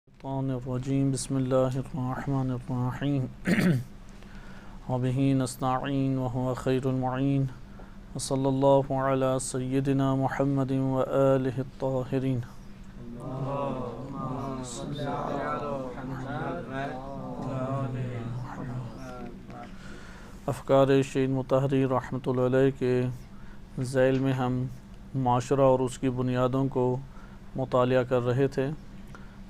الشیطان الرجیم بسم اللہ الرحمن الرحیم وبہ نستعین وهو خیر المعین وصلی اللہ علی سیدنا محمد وآلہ الطاہرین۔ افکار شہید مطہری رحمۃ اللہ علیہ کے ذیل میں ہم معاشرہ اور اس کی بنیادوں کو مطالعہ کر رہے تھے۔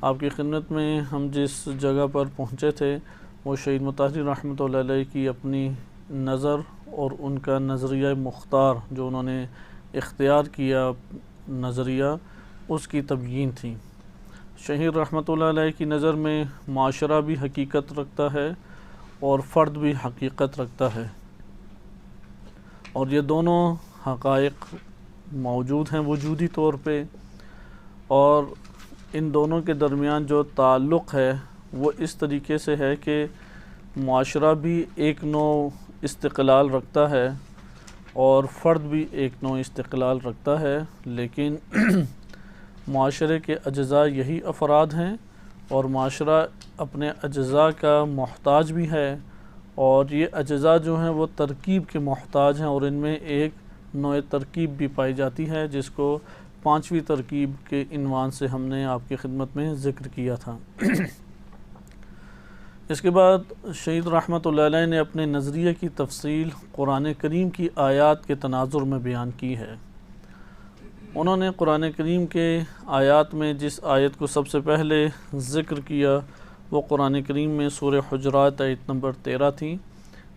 آپ کی خدمت میں ہم جس جگہ پر پہنچے تھے وہ شہید مطہری رحمۃ اللہ علیہ کی اپنی نظر اور ان کا نظریہ مختار جو انہوں نے اختیار کیا نظریہ، اس کی تبیین تھی۔ شہید رحمۃ اللہ علیہ کی نظر میں معاشرہ بھی حقیقت رکھتا ہے اور فرد بھی حقیقت رکھتا ہے، اور یہ دونوں حقائق موجود ہیں وجودی طور پہ، اور ان دونوں کے درمیان جو تعلق ہے وہ اس طریقے سے ہے کہ معاشرہ بھی ایک نوع استقلال رکھتا ہے اور فرد بھی ایک نوع استقلال رکھتا ہے، لیکن معاشرے کے اجزاء یہی افراد ہیں اور معاشرہ اپنے اجزاء کا محتاج بھی ہے، اور یہ اجزاء جو ہیں وہ ترکیب کے محتاج ہیں، اور ان میں ایک نوع ترکیب بھی پائی جاتی ہے جس کو پانچویں ترکیب کے عنوان سے ہم نے آپ کی خدمت میں ذکر کیا تھا۔ اس کے بعد شہید رحمۃ اللہ علیہ نے اپنے نظریے کی تفصیل قرآن کریم کی آیات کے تناظر میں بیان کی ہے۔ انہوں نے قرآن کریم کے آیات میں جس آیت کو سب سے پہلے ذکر کیا وہ قرآن کریم میں سورہ حجرات آیت نمبر 13 تھی،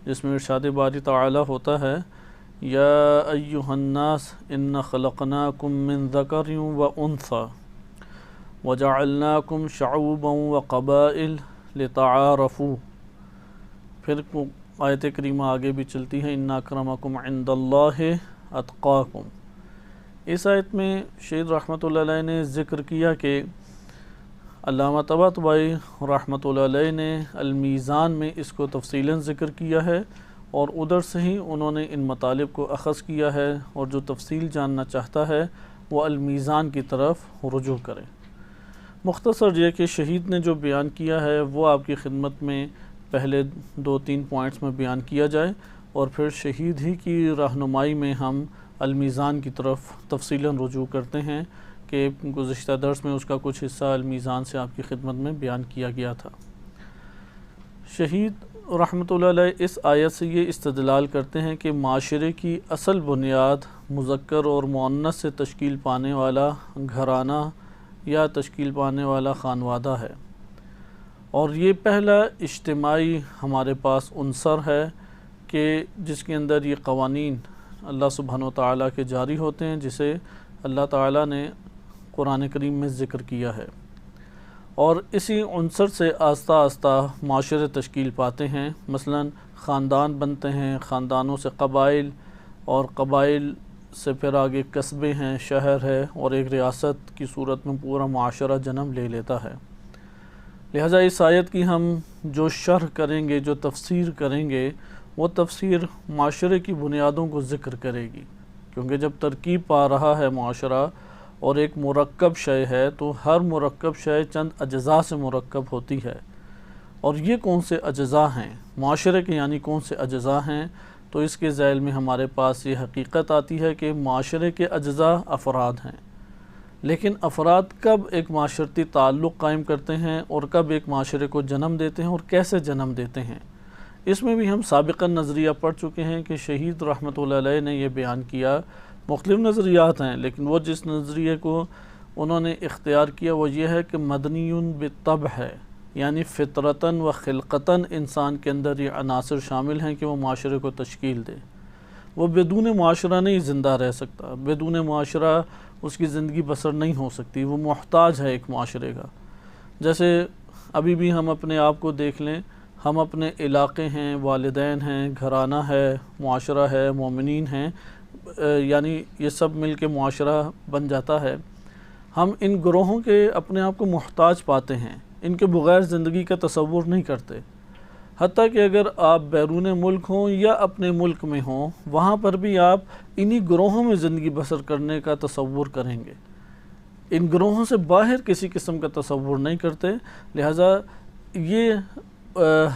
جس میں ارشاد باری تعالی ہوتا ہے: یا ایہا الناس ان خلقناکم من ذکر و انثی وجعلناکم شعوبا و قبائل لتعارفوا۔ پھر آیت کریمہ آگے بھی چلتی ہے: ان اکرمکم عند اللہ اتقاکم۔ اس آیت میں شہید رحمۃ اللہ علیہ نے ذکر کیا کہ علامہ طباطبائی رحمۃ اللہ علیہ نے المیزان میں اس کو تفصیلاً ذکر کیا ہے، اور ادھر سے ہی انہوں نے ان مطالب کو اخذ کیا ہے، اور جو تفصیل جاننا چاہتا ہے وہ المیزان کی طرف رجوع کرے۔ مختصر یہ کہ شہید نے جو بیان کیا ہے وہ آپ کی خدمت میں پہلے 2-3 پوائنٹس میں بیان کیا جائے، اور پھر شہید ہی کی رہنمائی میں ہم المیزان کی طرف تفصیلاً رجوع کرتے ہیں کہ گزشتہ درس میں اس کا کچھ حصہ المیزان سے آپ کی خدمت میں بیان کیا گیا تھا۔ شہید رحمۃ اللہ علیہ اس آیت سے یہ استدلال کرتے ہیں کہ معاشرے کی اصل بنیاد مذکر اور مؤنث سے تشکیل پانے والا گھرانہ یا تشکیل پانے والا خانوادہ ہے، اور یہ پہلا اجتماعی ہمارے پاس عنصر ہے کہ جس کے اندر یہ قوانین اللہ سبحانہ و تعالیٰ کے جاری ہوتے ہیں، جسے اللہ تعالیٰ نے قرآن کریم میں ذکر کیا ہے، اور اسی عنصر سے آہستہ آہستہ معاشرے تشکیل پاتے ہیں۔ مثلا خاندان بنتے ہیں، خاندانوں سے قبائل، اور قبائل سے پھر آگے قصبے ہیں، شہر ہے، اور ایک ریاست کی صورت میں پورا معاشرہ جنم لے لیتا ہے۔ لہٰذا اس آیت کی ہم جو شرح کریں گے، جو تفسیر کریں گے، وہ تفسیر معاشرے کی بنیادوں کو ذکر کرے گی، کیونکہ جب ترکیب پا رہا ہے معاشرہ اور ایک مرکب شے ہے تو ہر مرکب شے چند اجزاء سے مرکب ہوتی ہے، اور یہ کون سے اجزاء ہیں معاشرے کے، یعنی کون سے اجزاء ہیں، تو اس کے ذیل میں ہمارے پاس یہ حقیقت آتی ہے کہ معاشرے کے اجزاء افراد ہیں، لیکن افراد کب ایک معاشرتی تعلق قائم کرتے ہیں اور کب ایک معاشرے کو جنم دیتے ہیں اور کیسے جنم دیتے ہیں، اس میں بھی ہم سابقاً نظریہ پڑھ چکے ہیں کہ شہید رحمۃ اللہ علیہ نے یہ بیان کیا۔ مختلف نظریات ہیں، لیکن وہ جس نظریے کو انہوں نے اختیار کیا وہ یہ ہے کہ مدنی بالطبع ہے، یعنی فطرتاً و خلقتاً انسان کے اندر یہ عناصر شامل ہیں کہ وہ معاشرے کو تشکیل دے۔ وہ بدون معاشرہ نہیں زندہ رہ سکتا، بدون معاشرہ اس کی زندگی بسر نہیں ہو سکتی، وہ محتاج ہے ایک معاشرے کا۔ جیسے ابھی بھی ہم اپنے آپ کو دیکھ لیں، ہم اپنے علاقے ہیں، والدین ہیں، گھرانہ ہے، معاشرہ ہے، مومنین ہیں، یعنی یہ سب مل کے معاشرہ بن جاتا ہے۔ ہم ان گروہوں کے اپنے آپ کو محتاج پاتے ہیں، ان کے بغیر زندگی کا تصور نہیں کرتے، حتیٰ کہ اگر آپ بیرون ملک ہوں یا اپنے ملک میں ہوں، وہاں پر بھی آپ انہی گروہوں میں زندگی بسر کرنے کا تصور کریں گے۔ ان گروہوں سے باہر کسی قسم کا تصور نہیں کرتے، لہٰذا یہ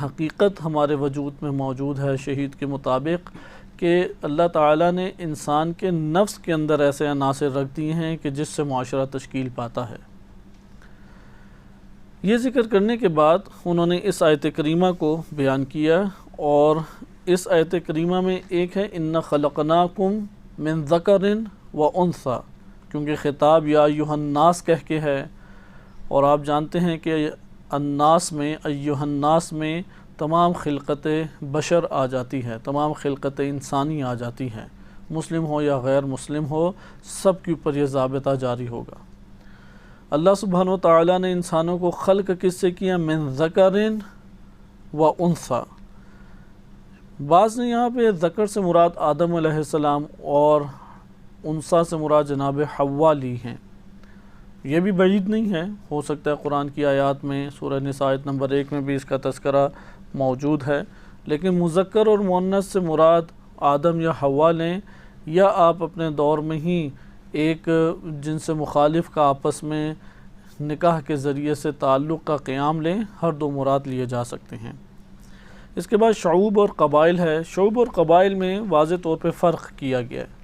حقیقت ہمارے وجود میں موجود ہے شہید کے مطابق کہ اللہ تعالیٰ نے انسان کے نفس کے اندر ایسے عناصر رکھ دیے ہیں کہ جس سے معاشرہ تشکیل پاتا ہے۔ یہ ذکر کرنے کے بعد انہوں نے اس آیت کریمہ کو بیان کیا، اور اس آیت کریمہ میں ایک ہے اِنَّ خَلَقْنَاكُم مِّن ذَكَرٍ وَأُنثىٰ، کیونکہ خطاب یا ایھا الناس کہہ کے ہے، اور آپ جانتے ہیں کہ الناس میں ایھا الناس میں تمام خلقت بشر آ جاتی ہے، تمام خلقت انسانی آ جاتی ہے، مسلم ہو یا غیر مسلم ہو، سب کے اوپر یہ ضابطہ جاری ہوگا۔ اللہ سبحانہ و تعالیٰ نے انسانوں کو خلق کس سے کیا؟ من ذکر و انثیٰ۔ بعض نے یہاں پہ ذکر سے مراد آدم علیہ السلام اور انثیٰ سے مراد جناب حوا لی ہیں۔ یہ بھی بعید نہیں ہے، ہو سکتا ہے قرآن کی آیات میں سورہ نساء آیت نمبر 1 میں بھی اس کا تذکرہ موجود ہے، لیکن مذکر اور مؤنث سے مراد آدم یا حوا لیں، یا آپ اپنے دور میں ہی ایک جن سے مخالف کا آپس میں نکاح کے ذریعے سے تعلق کا قیام لیں، ہر دو مراد لیے جا سکتے ہیں۔ اس کے بعد شعوب اور قبائل ہے۔ شعوب اور قبائل میں واضح طور پہ فرق کیا گیا ہے۔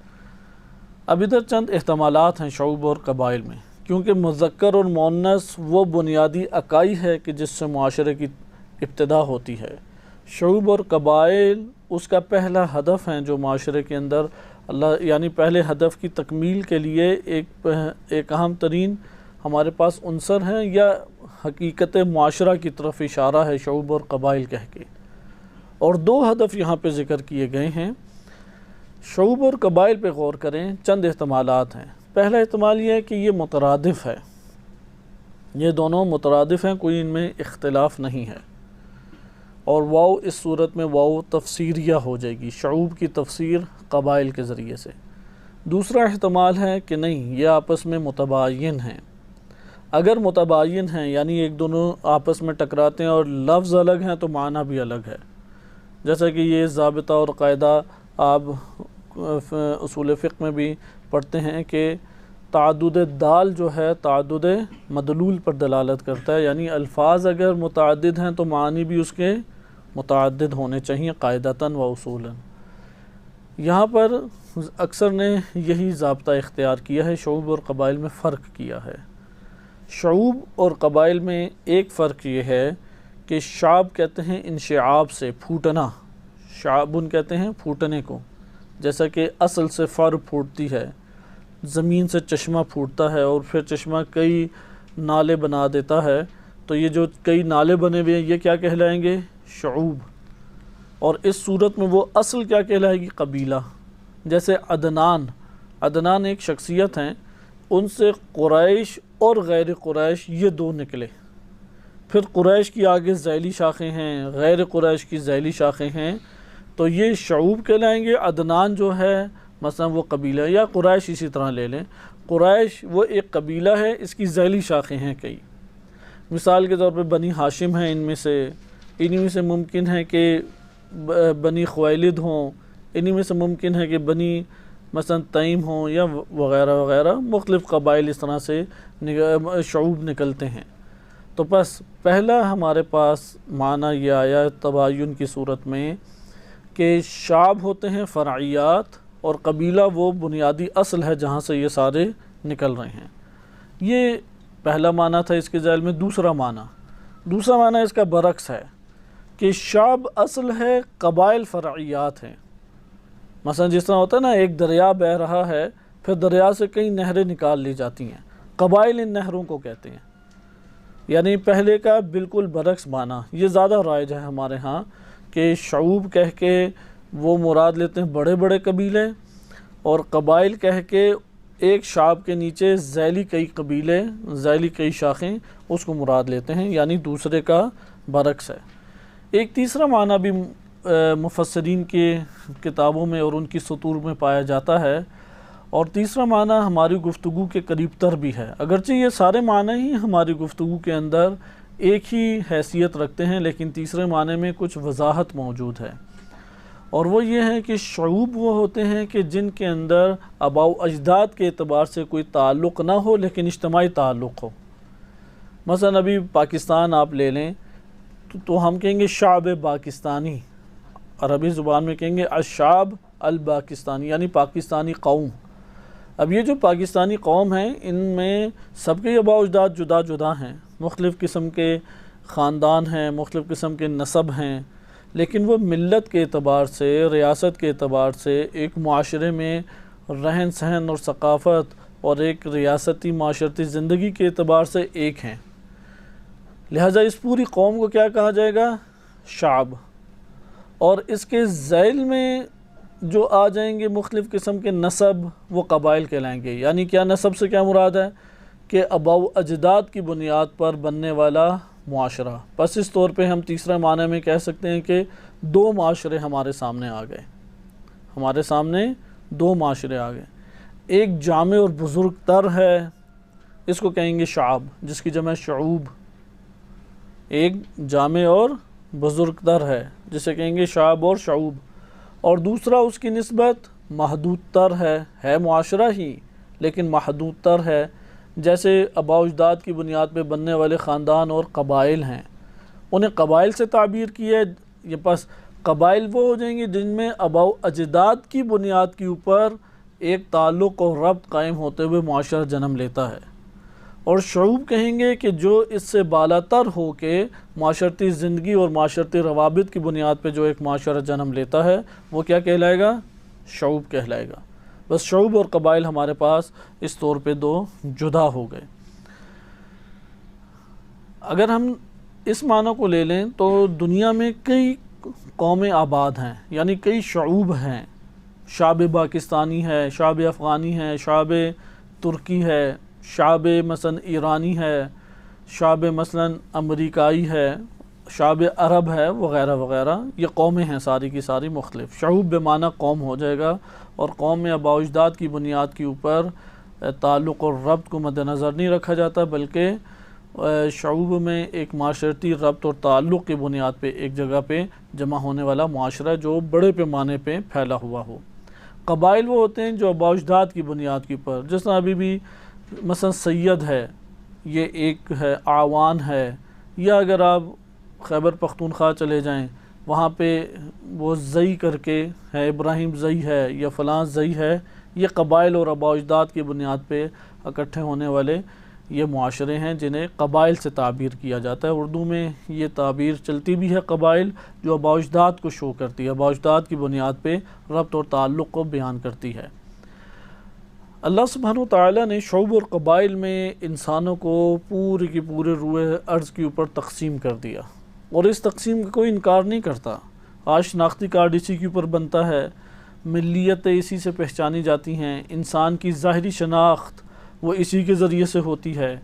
اب ادھر چند احتمالات ہیں شعوب اور قبائل میں، کیونکہ مذکر اور مؤنث وہ بنیادی اکائی ہے کہ جس سے معاشرے کی ابتدا ہوتی ہے۔ شعوب اور قبائل اس کا پہلا ہدف ہیں جو معاشرے کے اندر اللہ یعنی پہلے ہدف کی تکمیل کے لیے ایک اہم ترین ہمارے پاس عنصر ہیں، یا حقیقت معاشرہ کی طرف اشارہ ہے شعوب اور قبائل کہہ کے، اور دو ہدف یہاں پہ ذکر کیے گئے ہیں۔ شعوب اور قبائل پہ غور کریں، چند احتمالات ہیں۔ پہلا احتمال یہ ہے کہ یہ مترادف ہے، یہ دونوں مترادف ہیں، کوئی ان میں اختلاف نہیں ہے، اور واو اس صورت میں واو تفسیریہ ہو جائے گی، شعوب کی تفسیر قبائل کے ذریعے سے۔ دوسرا احتمال ہے کہ نہیں، یہ آپس میں متباین ہیں۔ اگر متباین ہیں یعنی ایک دونوں آپس میں ٹکراتے ہیں اور لفظ الگ ہیں تو معنی بھی الگ ہے، جیسا کہ یہ ضابطہ اور قاعدہ آپ اصول فقہ میں بھی پڑھتے ہیں کہ تعدد دال جو ہے تعدد مدلول پر دلالت کرتا ہے، یعنی الفاظ اگر متعدد ہیں تو معنی بھی اس کے متعدد ہونے چاہیے قاعدتاً و اصولاً۔ یہاں پر اکثر نے یہی ضابطہ اختیار کیا ہے، شعوب اور قبائل میں فرق کیا ہے۔ شعوب اور قبائل میں ایک فرق یہ ہے کہ شعب کہتے ہیں انشعاب سے پھوٹنا، شعبن کہتے ہیں پھوٹنے کو، جیسا کہ اصل سے فر پھوٹتی ہے، زمین سے چشمہ پھوٹتا ہے اور پھر چشمہ کئی نالے بنا دیتا ہے، تو یہ جو کئی نالے بنے ہوئے ہیں یہ کیا کہلائیں گے؟ شعوب۔ اور اس صورت میں وہ اصل کیا کہلائے گی؟ قبیلہ۔ جیسے عدنان ایک شخصیت ہیں، ان سے قریش اور غیر قریش یہ دو نکلے، پھر قریش کی آگے ذیلی شاخیں ہیں، غیر قریش کی ذیلی شاخیں ہیں، تو یہ شعوب کہلائیں گے۔ عدنان جو ہے مثلا وہ قبیلہ، یا قریش اسی طرح لے لیں، قریش وہ ایک قبیلہ ہے، اس کی ذیلی شاخیں ہیں کئی، مثال کے طور پہ بنی ہاشم ہیں، ان میں سے ممکن ہے کہ بنی خویلد ہوں، انہی میں سے ممکن ہے کہ بنی مثلا تیم ہوں، یا وغیرہ وغیرہ، مختلف قبائل اس طرح سے شعوب نکلتے ہیں۔ تو بس پہلا ہمارے پاس معنی یہ آیا تباین کی صورت میں کہ شعب ہوتے ہیں فرعیات، اور قبیلہ وہ بنیادی اصل ہے جہاں سے یہ سارے نکل رہے ہیں۔ یہ پہلا معنی تھا اس کے ذیل میں۔ دوسرا معنی اس کا برعکس ہے کہ شعب اصل ہے، قبائل فرعیات ہیں۔ مثلا جس طرح ہوتا ہے نا، ایک دریا بہہ رہا ہے، پھر دریا سے کئی نہریں نکال لی جاتی ہیں، قبائل ان نہروں کو کہتے ہیں۔ یعنی پہلے کا بالکل برعکس معنی یہ زیادہ رائج ہے ہمارے ہاں، کہ شعوب کہہ کے وہ مراد لیتے ہیں بڑے بڑے قبیلے، اور قبائل کہہ کے ایک شعب کے نیچے ذیلی کئی قبیلے، ذیلی کئی شاخیں، اس کو مراد لیتے ہیں، یعنی دوسرے کا برعکس ہے۔ ایک تیسرا معنی بھی مفسرین کے کتابوں میں اور ان کی سطور میں پایا جاتا ہے، اور تیسرا معنی ہماری گفتگو کے قریب تر بھی ہے، اگرچہ یہ سارے معنی ہی ہماری گفتگو کے اندر ایک ہی حیثیت رکھتے ہیں، لیکن تیسرے معنی میں کچھ وضاحت موجود ہے، اور وہ یہ ہیں کہ شعوب وہ ہوتے ہیں کہ جن کے اندر آباء و اجداد کے اعتبار سے کوئی تعلق نہ ہو لیکن اجتماعی تعلق ہو۔ مثلا ابھی پاکستان آپ لے لیں تو ہم کہیں گے شعب پاکستانی، عربی زبان میں کہیں گے الشعب الپاکستانی، یعنی پاکستانی قوم۔ اب یہ جو پاکستانی قوم ہیں ان میں سب کے آباء و اجداد جدا جدا ہیں، مختلف قسم کے خاندان ہیں، مختلف قسم کے نسب ہیں، لیکن وہ ملت کے اعتبار سے، ریاست کے اعتبار سے، ایک معاشرے میں رہن سہن اور ثقافت اور ایک ریاستی معاشرتی زندگی کے اعتبار سے ایک ہیں۔ لہٰذا اس پوری قوم کو کیا کہا جائے گا؟ شعب۔ اور اس کے ذیل میں جو آ جائیں گے مختلف قسم کے نسب، وہ قبائل کہلائیں گے۔ یعنی کیا نسب سے کیا مراد ہے؟ کہ آباء و اجداد کی بنیاد پر بننے والا معاشرہ۔ بس اس طور پہ ہم تیسرے معنی میں کہہ سکتے ہیں کہ دو معاشرے ہمارے سامنے آ گئے، ہمارے سامنے دو معاشرے آ گئے۔ ایک جامع اور بزرگ تر ہے، اس کو کہیں گے شعب، جس کی جمع شعوب۔ ایک جامع اور بزرگ تر ہے جسے کہیں گے شعب اور شعوب، اور دوسرا اس کی نسبت محدود تر ہے معاشرہ ہی لیکن محدود تر ہے، جیسے آباء و اجداد کی بنیاد پہ بننے والے خاندان اور قبائل ہیں۔ انہیں قبائل سے تعبیر کی ہے، یہ پس قبائل وہ ہو جائیں گے جن میں آباء و اجداد کی بنیاد کے اوپر ایک تعلق اور ربط قائم ہوتے ہوئے معاشرہ جنم لیتا ہے، اور شعوب کہیں گے کہ جو اس سے بالاتر ہو کے معاشرتی زندگی اور معاشرتی روابط کی بنیاد پہ جو ایک معاشرہ جنم لیتا ہے وہ کیا کہلائے گا؟ شعوب کہلائے گا۔ بس شعوب اور قبائل ہمارے پاس اس طور پہ دو جدا ہو گئے۔ اگر ہم اس معنی کو لے لیں تو دنیا میں کئی قومیں آباد ہیں، یعنی کئی شعوب ہیں۔ شعب پاکستانی ہے، شعب افغانی ہے، شعب ترکی ہے، شعب مثلا ایرانی ہے، شعب مثلا امریکائی ہے، شعب عرب ہے، وغیرہ وغیرہ۔ یہ قومیں ہیں ساری کی ساری مختلف۔ شعوب بے معنی قوم ہو جائے گا، اور قوم میں آباء و اجداد کی بنیاد کے اوپر تعلق اور ربط کو مد نظر نہیں رکھا جاتا، بلکہ شعوب میں ایک معاشرتی ربط اور تعلق کی بنیاد پہ ایک جگہ پہ جمع ہونے والا معاشرہ جو بڑے پیمانے پہ پھیلا ہوا ہو۔ قبائل وہ ہوتے ہیں جو آباء و اجداد کی بنیاد کے اوپر، جس طرح ابھی بھی مثلا سید ہے، یہ ایک ہے، آوان ہے، یا اگر آپ خیبر پختونخوا چلے جائیں وہاں پہ وہ زئی کر کے ہے، ابراہیم زئی ہے یا فلاں زئی ہے، یہ قبائل اور آباء و اجداد کی بنیاد پہ اکٹھے ہونے والے یہ معاشرے ہیں جنہیں قبائل سے تعبیر کیا جاتا ہے۔ اردو میں یہ تعبیر چلتی بھی ہے قبائل، جو آباء و اجداد کو شو کرتی ہے، آباء و اجداد کی بنیاد پہ ربط اور تعلق کو بیان کرتی ہے۔ اللہ سبحانہ وتعالی نے شعوب اور قبائل میں انسانوں کو پورے کی پورے روئے ارض کے اوپر تقسیم کر دیا، اور اس تقسیم کا کوئی انکار نہیں کرتا۔ آج شناختی کارڈ اسی کے اوپر بنتا ہے، ملیتیں اسی سے پہچانی جاتی ہیں، انسان کی ظاہری شناخت وہ اسی کے ذریعے سے ہوتی ہے،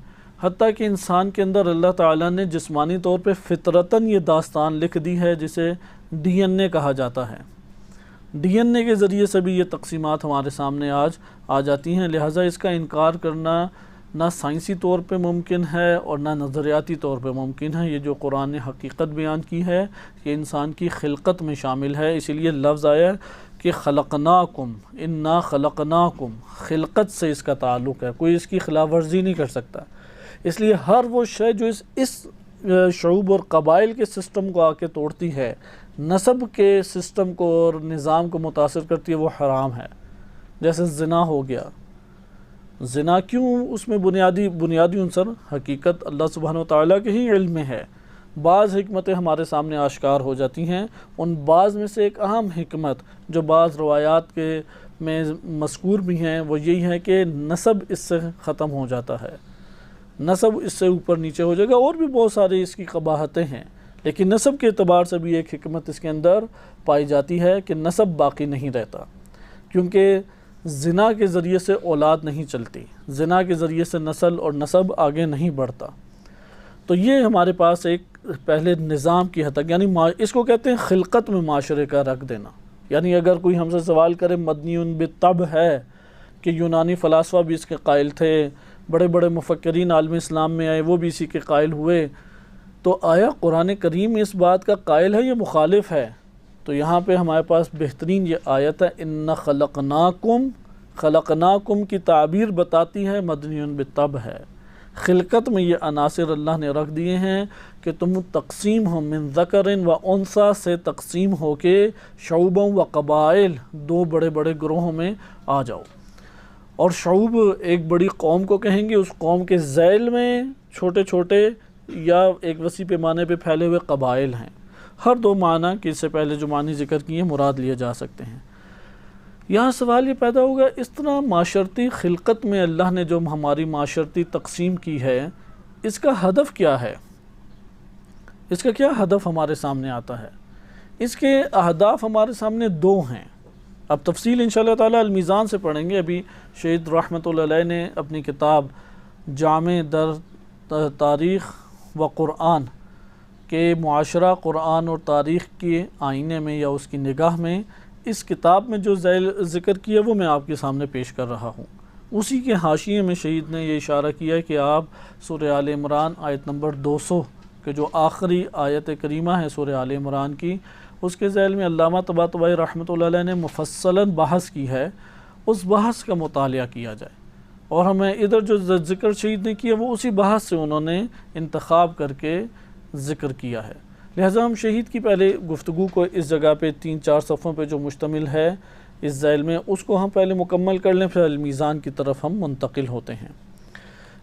حتیٰ کہ انسان کے اندر اللہ تعالیٰ نے جسمانی طور پہ فطرتاً یہ داستان لکھ دی ہے جسے ڈی این اے کہا جاتا ہے۔ ڈی این اے کے ذریعے سے بھی یہ تقسیمات ہمارے سامنے آج آ جاتی ہیں، لہٰذا اس کا انکار کرنا نہ سائنسی طور پہ ممکن ہے اور نہ نظریاتی طور پہ ممکن ہے۔ یہ جو قرآن نے حقیقت بیان کی ہے یہ انسان کی خلقت میں شامل ہے، اسی لیے لفظ آیا کہ خلقناکم، انا خلقناکم، خلقت سے اس کا تعلق ہے، کوئی اس کی خلاف ورزی نہیں کر سکتا۔ اس لیے ہر وہ شے جو اس شعوب اور قبائل کے سسٹم کو آ کے توڑتی ہے، نسب کے سسٹم کو اور نظام کو متاثر کرتی ہے، وہ حرام ہے۔ جیسے زنا ہو گیا، زنا کیوں؟ اس میں بنیادی عنصر حقیقت اللہ سبحانہ وتعالیٰ کے ہی علم میں ہے۔ بعض حکمتیں ہمارے سامنے آشکار ہو جاتی ہیں، ان بعض میں سے ایک اہم حکمت جو بعض روایات کے میں مذکور بھی ہیں وہ یہی ہے کہ نسب اس سے ختم ہو جاتا ہے، نسب اس سے اوپر نیچے ہو جائے گا۔ اور بھی بہت ساری اس کی قباحتیں ہیں، لیکن نسب کے اعتبار سے بھی ایک حکمت اس کے اندر پائی جاتی ہے کہ نسب باقی نہیں رہتا، کیونکہ زنا کے ذریعے سے اولاد نہیں چلتی، زنا کے ذریعے سے نسل اور نسب آگے نہیں بڑھتا۔ تو یہ ہمارے پاس ایک پہلے نظام کی حد تک، یعنی اس کو کہتے ہیں خلقت میں معاشرے کا رکھ دینا۔ یعنی اگر کوئی ہم سے سوال کرے مدنی بالطبع ہے کہ یونانی فلاسفہ بھی اس کے قائل تھے، بڑے بڑے مفکرین عالم اسلام میں آئے وہ بھی اسی کے قائل ہوئے، تو آیا قرآن کریم اس بات کا قائل ہے یا مخالف ہے؟ تو یہاں پہ ہمارے پاس بہترین یہ آیت ہے، ان خلقناکم کی تعبیر بتاتی ہے مدنی بالطبع ہے، خلقت میں یہ عناصر اللہ نے رکھ دیے ہیں کہ تم تقسیم ہو، من ذکر و انثیٰ سے تقسیم ہو کے شعوبوں و قبائل، دو بڑے بڑے گروہوں میں آ جاؤ۔ اور شعوب ایک بڑی قوم کو کہیں گے، اس قوم کے ذیل میں چھوٹے چھوٹے یا ایک وسیع پیمانے پہ پھیلے ہوئے قبائل ہیں۔ ہر دو معنی کہ اس سے پہلے جو معنی ذکر کیے مراد لیے جا سکتے ہیں۔ یہاں سوال یہ پیدا ہوگا، اس طرح معاشرتی خلقت میں اللہ نے جو ہماری معاشرتی تقسیم کی ہے، اس کا ہدف کیا ہے؟ اس کا کیا ہدف ہمارے سامنے آتا ہے؟ اس کے اہداف ہمارے سامنے دو ہیں۔ اب تفصیل انشاءاللہ تعالی المیزان سے پڑھیں گے۔ ابھی شہید رحمۃ اللہ علیہ نے اپنی کتاب جامع در تاریخ و قرآن کہ معاشرہ قرآن اور تاریخ کے آئینے میں یا اس کی نگاہ میں، اس کتاب میں جو ذکر کیا وہ میں آپ کے سامنے پیش کر رہا ہوں۔ اسی کے حاشیے میں شہید نے یہ اشارہ کیا کہ آپ سورہ آل عمران آیت نمبر 200 کہ جو آخری آیت کریمہ ہے سورہ آل عمران کی، اس کے ذیل میں علامہ طباطبائی رحمۃ اللہ علیہ نے مفصلاً بحث کی ہے، اس بحث کا مطالعہ کیا جائے۔ اور ہمیں ادھر جو ذکر شہید نے کیا وہ اسی بحث سے انہوں نے انتخاب کر کے ذکر کیا ہے۔ لہٰذا ہم شہید کی پہلے گفتگو کو اس جگہ پہ 3-4 صفحوں پہ جو مشتمل ہے اس ذیل میں، اس کو ہم پہلے مکمل کر لیں، پھر المیزان کی طرف ہم منتقل ہوتے ہیں۔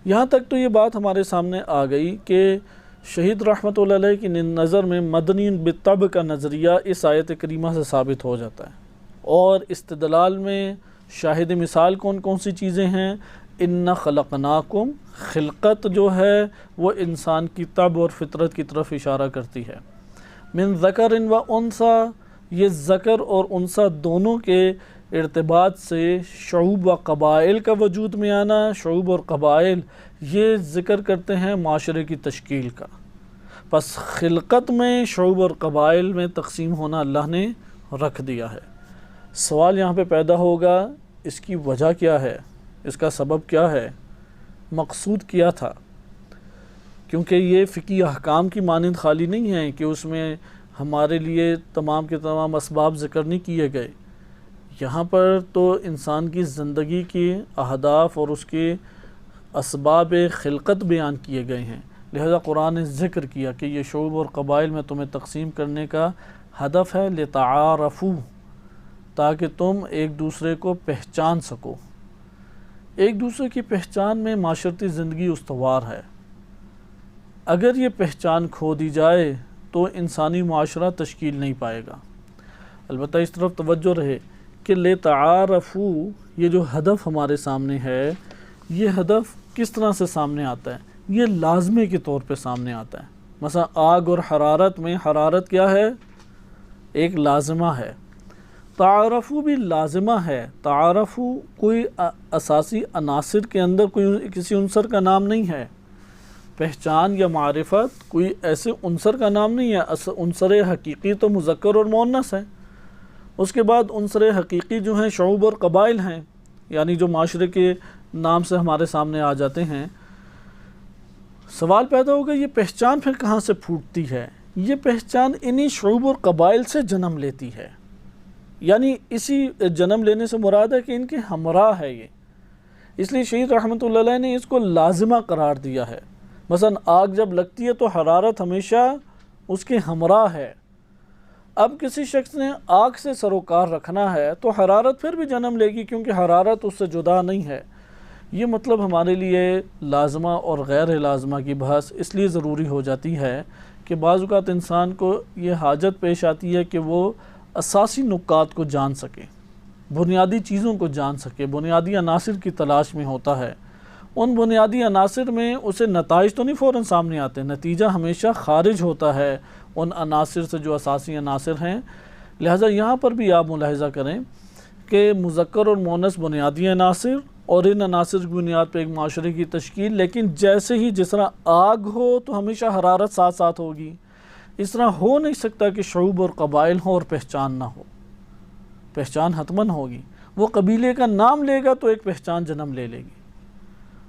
یہاں تک تو یہ بات ہمارے سامنے آ گئی کہ شہید رحمۃ اللہ علیہ کی نظر میں مدنی بالطبع کا نظریہ اس آیت کریمہ سے ثابت ہو جاتا ہے، اور استدلال میں شاہد مثال کون کون سی چیزیں ہیں؟ ان خلقناکم، خلقت جو ہے وہ انسان کی طبع اور فطرت کی طرف اشارہ کرتی ہے۔ من ذکر و انثیٰ، یہ ذکر اور انثیٰ دونوں کے ارتباط سے شعوب و قبائل کا وجود میں آنا، شعوب اور قبائل یہ ذکر کرتے ہیں معاشرے کی تشکیل کا۔ پس خلقت میں شعوب اور قبائل میں تقسیم ہونا اللہ نے رکھ دیا ہے۔ سوال یہاں پہ پیدا ہوگا، اس کی وجہ کیا ہے؟ اس کا سبب کیا ہے؟ مقصود کیا تھا؟ کیونکہ یہ فقہی احکام کی مانند خالی نہیں ہے کہ اس میں ہمارے لیے تمام کے تمام اسباب ذکر نہیں کیے گئے۔ یہاں پر تو انسان کی زندگی کی اہداف اور اس کے اسباب خلقت بیان کیے گئے ہیں، لہذا قرآن نے ذکر کیا کہ یہ شعوب اور قبائل میں تمہیں تقسیم کرنے کا ہدف ہے لتعارفوا، تاکہ تم ایک دوسرے کو پہچان سکو۔ ایک دوسرے کی پہچان میں معاشرتی زندگی استوار ہے۔ اگر یہ پہچان کھو دی جائے تو انسانی معاشرہ تشکیل نہیں پائے گا۔ البتہ اس طرف توجہ رہے کہ لتعارفوا، یہ جو ہدف ہمارے سامنے ہے، یہ ہدف کس طرح سے سامنے آتا ہے؟ یہ لازمے کے طور پہ سامنے آتا ہے۔ مثلا آگ اور حرارت میں، حرارت کیا ہے؟ ایک لازمہ ہے۔ تعارفو بھی لازمہ ہے۔ تعارفو کوئی اساسی عناصر کے اندر کوئی کسی عنصر کا نام نہیں ہے۔ پہچان یا معرفت کوئی ایسے عنصر کا نام نہیں ہے۔ عنصر حقیقی تو مذکر اور مؤنث ہے۔ اس کے بعد عنصر حقیقی جو ہیں شعوب اور قبائل ہیں، یعنی جو معاشرے کے نام سے ہمارے سامنے آ جاتے ہیں۔ سوال پیدا ہوگا، یہ پہچان پھر کہاں سے پھوٹتی ہے؟ یہ پہچان انہی شعوب اور قبائل سے جنم لیتی ہے، یعنی اسی جنم لینے سے مراد ہے کہ ان کے ہمراہ ہے یہ۔ اس لیے شہید رحمۃ اللہ علیہ نے اس کو لازمہ قرار دیا ہے۔ مثلا آگ جب لگتی ہے تو حرارت ہمیشہ اس کے ہمراہ ہے۔ اب کسی شخص نے آگ سے سروکار رکھنا ہے تو حرارت پھر بھی جنم لے گی، کیونکہ حرارت اس سے جدا نہیں ہے۔ یہ مطلب ہمارے لیے لازمہ اور غیر لازمہ کی بحث اس لیے ضروری ہو جاتی ہے کہ بعض اوقات انسان کو یہ حاجت پیش آتی ہے کہ وہ اساسی نکات کو جان سکے، بنیادی چیزوں کو جان سکے، بنیادی عناصر کی تلاش میں ہوتا ہے۔ ان بنیادی عناصر میں اسے نتائج تو نہیں فوراً سامنے آتے، نتیجہ ہمیشہ خارج ہوتا ہے ان عناصر سے جو اساسی عناصر ہیں۔ لہٰذا یہاں پر بھی آپ ملاحظہ کریں کہ مذکر اور مؤنث بنیادی عناصر، اور ان عناصر کی بنیاد پہ ایک معاشرے کی تشکیل، لیکن جیسے ہی جس طرح آگ ہو تو ہمیشہ حرارت ساتھ ساتھ ہوگی، اس طرح ہو نہیں سکتا کہ شعوب اور قبائل ہوں اور پہچان نہ ہو۔ پہچان حتماً ہوگی۔ وہ قبیلے کا نام لے گا تو ایک پہچان جنم لے گی،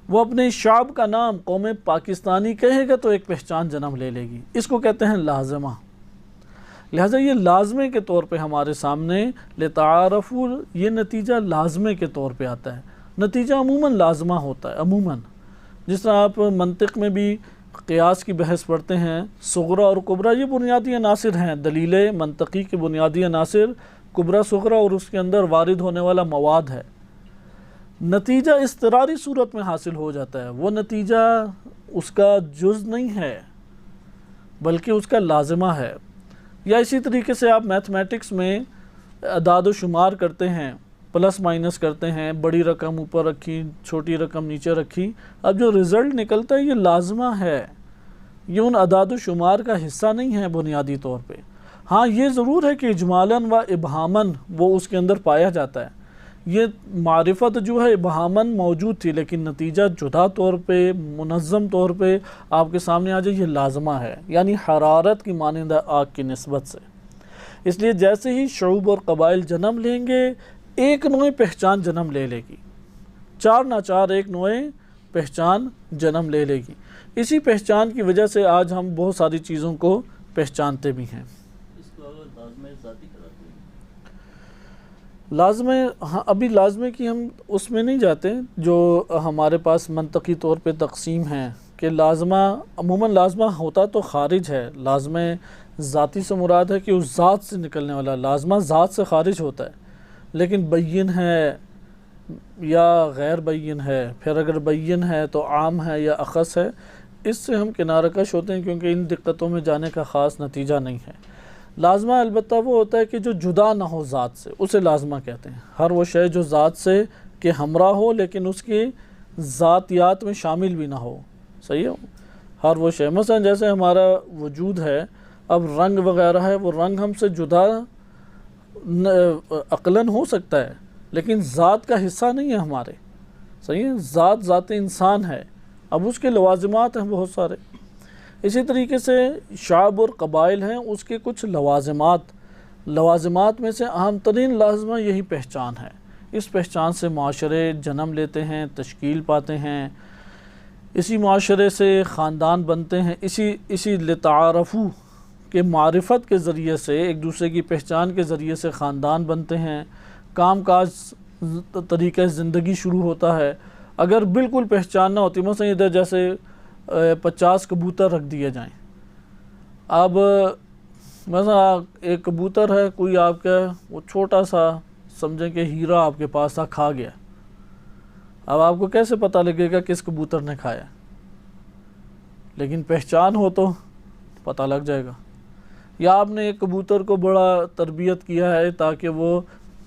وہ اپنے شعب کا نام قوم پاکستانی کہے گا تو ایک پہچان جنم لے گی۔ اس کو کہتے ہیں لازمہ۔ لہٰذا یہ لازمے کے طور پہ ہمارے سامنے لتعارفوا، یہ نتیجہ لازمے کے طور پہ آتا ہے۔ نتیجہ عموماً لازمہ ہوتا ہے، عموماً جس طرح آپ منطق میں بھی قیاس کی بحث پڑھتے ہیں، صغرا اور کبریٰ یہ بنیادی عناصر ہیں، دلیل منطقی کے بنیادی عناصر کبریٰ صغرا اور اس کے اندر وارد ہونے والا مواد ہے۔ نتیجہ اضطراری صورت میں حاصل ہو جاتا ہے، وہ نتیجہ اس کا جز نہیں ہے بلکہ اس کا لازمہ ہے۔ یا اسی طریقے سے آپ میتھمیٹکس میں اعداد و شمار کرتے ہیں، پلس مائنس کرتے ہیں، بڑی رقم اوپر رکھی، چھوٹی رقم نیچے رکھی، اب جو رزلٹ نکلتا ہے یہ لازمہ ہے، یہ ان اعداد و شمار کا حصہ نہیں ہے بنیادی طور پہ۔ ہاں یہ ضرور ہے کہ اجمالاً و ابہاماً وہ اس کے اندر پایا جاتا ہے، یہ معرفت جو ہے ابہاماً موجود تھی، لیکن نتیجہ جدا طور پہ منظم طور پہ آپ کے سامنے آ جائے، یہ لازمہ ہے، یعنی حرارت کی مانند آگ کی نسبت سے۔ اس لیے جیسے ہی شعوب اور قبائل جنم لیں گے، ایک نوع پہچان جنم لے لے گی، چار ناچار ایک نوع پہچان جنم لے لے گی۔ اسی پہچان کی وجہ سے آج ہم بہت ساری چیزوں کو پہچانتے بھی ہیں۔ اس کو اگر لازمہ ذاتی کراتے ہیں، لازمے، ہاں ابھی لازمے کی ہم اس میں نہیں جاتے جو ہمارے پاس منطقی طور پہ تقسیم ہیں کہ لازمہ عموماً لازمہ ہوتا تو خارج ہے، لازمے ذاتی سے مراد ہے کہ اس ذات سے نکلنے والا، لازمہ ذات سے خارج ہوتا ہے، لیکن بین ہے یا غیر بین ہے، پھر اگر بین ہے تو عام ہے یا اخص ہے، اس سے ہم کنارہ کش ہوتے ہیں کیونکہ ان دقتوں میں جانے کا خاص نتیجہ نہیں ہے۔ لازمہ البتہ وہ ہوتا ہے کہ جو جدا نہ ہو ذات سے، اسے لازمہ کہتے ہیں۔ ہر وہ شے جو ذات سے کے ہمراہ ہو لیکن اس کی ذاتیات میں شامل بھی نہ ہو، صحیح ہے؟ ہر وہ شے، مثلا جیسے ہمارا وجود ہے، اب رنگ وغیرہ ہے، وہ رنگ ہم سے جدا عقلاً ہو سکتا ہے لیکن ذات کا حصہ نہیں ہے ہمارے، صحیح ہے؟ ذات انسان ہے، اب اس کے لوازمات ہیں بہت سارے۔ اسی طریقے سے شعب اور قبائل ہیں، اس کے کچھ لوازمات میں سے اہم ترین لازمہ یہی پہچان ہے۔ اس پہچان سے معاشرے جنم لیتے ہیں، تشکیل پاتے ہیں، اسی معاشرے سے خاندان بنتے ہیں، اسی لتعارفوا کے معرفت کے ذریعے سے، ایک دوسرے کی پہچان کے ذریعے سے خاندان بنتے ہیں، کام کاج طریقہ زندگی شروع ہوتا ہے۔ اگر بالکل پہچان نہ ہوتی، مثلا ادھر جیسے 50 کبوتر رکھ دیے جائیں، اب مثلا ایک کبوتر ہے، کوئی آپ کا وہ چھوٹا سا سمجھیں کہ ہیرا آپ کے پاس تھا، کھا گیا، اب آپ کو کیسے پتہ لگے گا کس کبوتر نے کھایا؟ لیکن پہچان ہو تو پتہ لگ جائے گا۔ یا آپ نے ایک کبوتر کو بڑا تربیت کیا ہے تاکہ وہ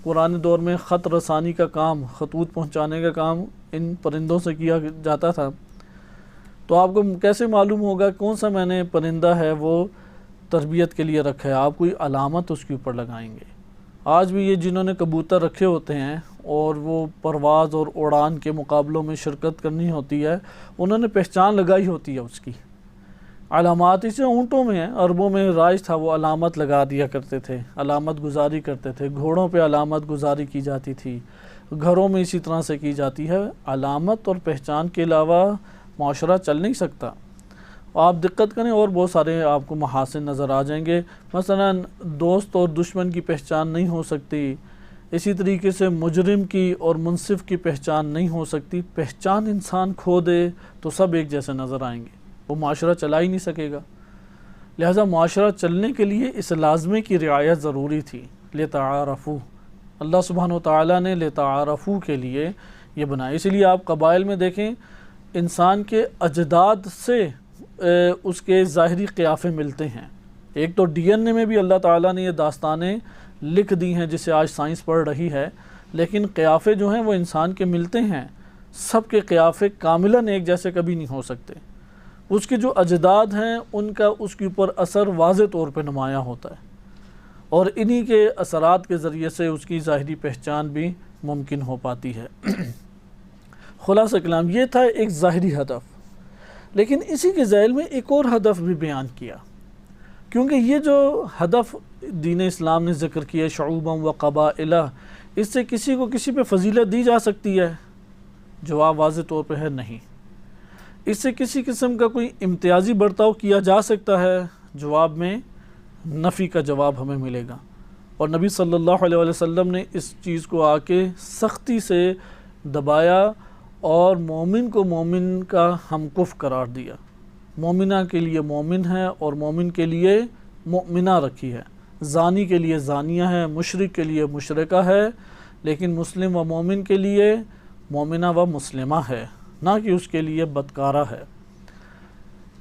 پرانے دور میں خط رسانی کا کام، خطوط پہنچانے کا کام ان پرندوں سے کیا جاتا تھا، تو آپ کو کیسے معلوم ہوگا کون سا میں نے پرندہ ہے وہ تربیت کے لیے رکھا ہے؟ آپ کوئی علامت اس کے اوپر لگائیں گے۔ آج بھی یہ جنہوں نے کبوتر رکھے ہوتے ہیں اور وہ پرواز اور اڑان کے مقابلوں میں شرکت کرنی ہوتی ہے، انہوں نے پہچان لگائی ہوتی ہے اس کی، علامات اسے اونٹوں میں ہیں، عربوں میں رائج تھا، وہ علامت لگا دیا کرتے تھے، علامت گزاری کرتے تھے، گھوڑوں پہ علامت گزاری کی جاتی تھی، گھروں میں اسی طرح سے کی جاتی ہے۔ علامت اور پہچان کے علاوہ معاشرہ چل نہیں سکتا۔ آپ دقت کریں اور بہت سارے آپ کو محاسن نظر آ جائیں گے، مثلا دوست اور دشمن کی پہچان نہیں ہو سکتی، اسی طریقے سے مجرم کی اور منصف کی پہچان نہیں ہو سکتی۔ پہچان انسان کھو دے تو سب ایک جیسے نظر آئیں گے، وہ معاشرہ چلا ہی نہیں سکے گا۔ لہذا معاشرہ چلنے کے لیے اس لازمے کی رعایت ضروری تھی، لتعارفوا۔ اللہ سبحانہ و تعالیٰ نے لتعارفوا کے لیے یہ بنایا۔ اسی لیے آپ قبائل میں دیکھیں، انسان کے اجداد سے اس کے ظاہری قیافے ملتے ہیں۔ ایک تو ڈی این اے میں بھی اللہ تعالیٰ نے یہ داستانیں لکھ دی ہیں جسے آج سائنس پڑھ رہی ہے، لیکن قیافے جو ہیں وہ انسان کے ملتے ہیں، سب کے قیافے کاملاً ایک جیسے کبھی نہیں ہو سکتے۔ اس کے جو اجداد ہیں ان کا اس کے اوپر اثر واضح طور پہ نمایاں ہوتا ہے، اور انہی کے اثرات کے ذریعے سے اس کی ظاہری پہچان بھی ممکن ہو پاتی ہے۔ خلاصہ کلام یہ تھا ایک ظاہری ہدف، لیکن اسی کے ذیل میں ایک اور ہدف بھی بیان کیا، کیونکہ یہ جو ہدف دین اسلام نے ذکر کیا شعوبا و قبائلہ، اس سے کسی کو کسی پہ فضیلت دی جا سکتی ہے؟ جواب واضح طور پہ ہے نہیں۔ اس سے کسی قسم کا کوئی امتیازی برتاؤ کیا جا سکتا ہے؟ جواب میں نفی کا جواب ہمیں ملے گا، اور نبی صلی اللہ علیہ وسلم نے اس چیز کو آ کے سختی سے دبایا اور مومن کو مومن کا ہمکف قرار دیا۔ مومنہ کے لیے مومن ہے اور مومن کے لیے مؤمنہ رکھی ہے، زانی کے لیے زانیہ ہے، مشرک کے لیے مشرکہ ہے، لیکن مسلم و مومن کے لیے مومنہ و مسلمہ ہے، نہ کہ اس کے لیے بدکارہ ہے۔